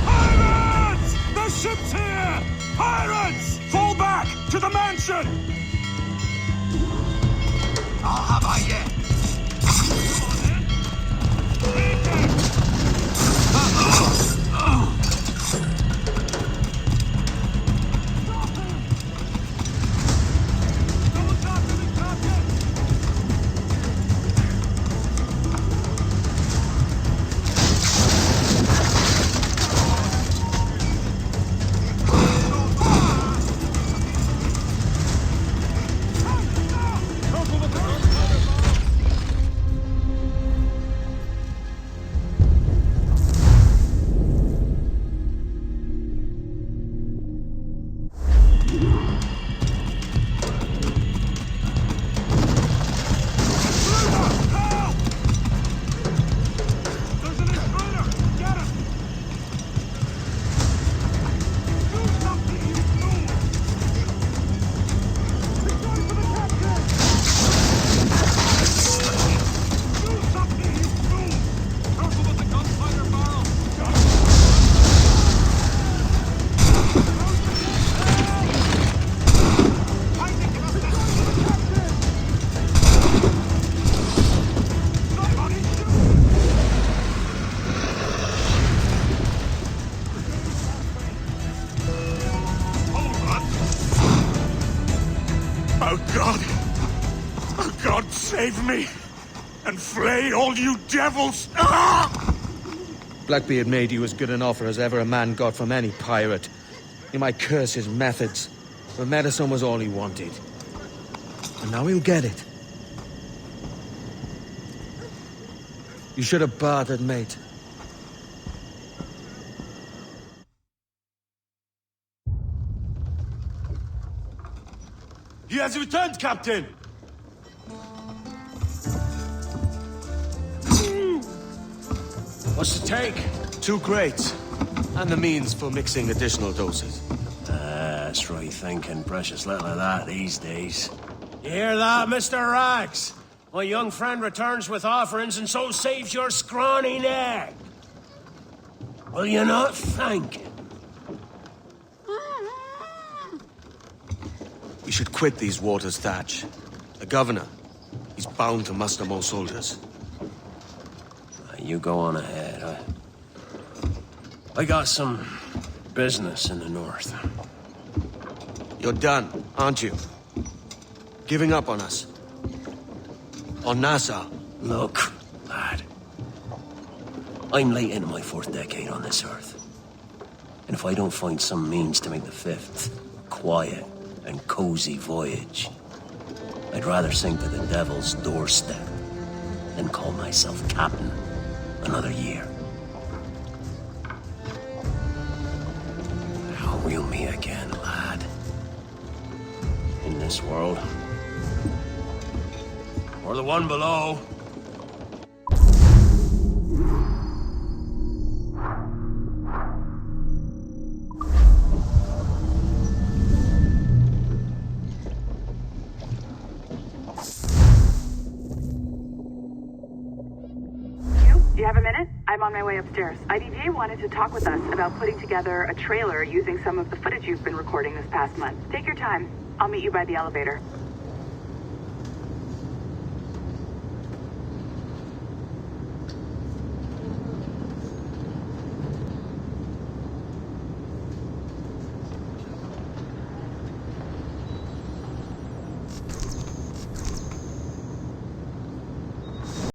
Pirates! The ship's here! Pirates! Fall back to the mansion! I'll have I yet. Save me! And flay all you devils! Ah! Blackbeard made you as good an offer as ever a man got from any pirate. You might curse his methods, but medicine was all he wanted. And now he'll get it. You should have bartered, mate. He has returned, Captain! What's the take? 2 crates. And the means for mixing additional doses. That's right thinking. Precious little of that these days. You hear that, Mr. Rags? My young friend returns with offerings and so saves your scrawny neck. Will you not thank him? We should quit these waters, Thatch. The governor, he's bound to muster more soldiers. You go on ahead. I got some business in the north. You're done, aren't you? Giving up on us? On Nassau? Look, lad. I'm late into my 4th decade on this earth. And if I don't find some means to make the 5th a quiet and cozy voyage, I'd rather sink to the devil's doorstep than call myself captain another year. Now reel me again, lad. In this world. Or the one below. Do you have a minute? I'm on my way upstairs. IDJ wanted to talk with us about putting together a trailer using some of the footage you've been recording this past month. Take your time. I'll meet you by the elevator.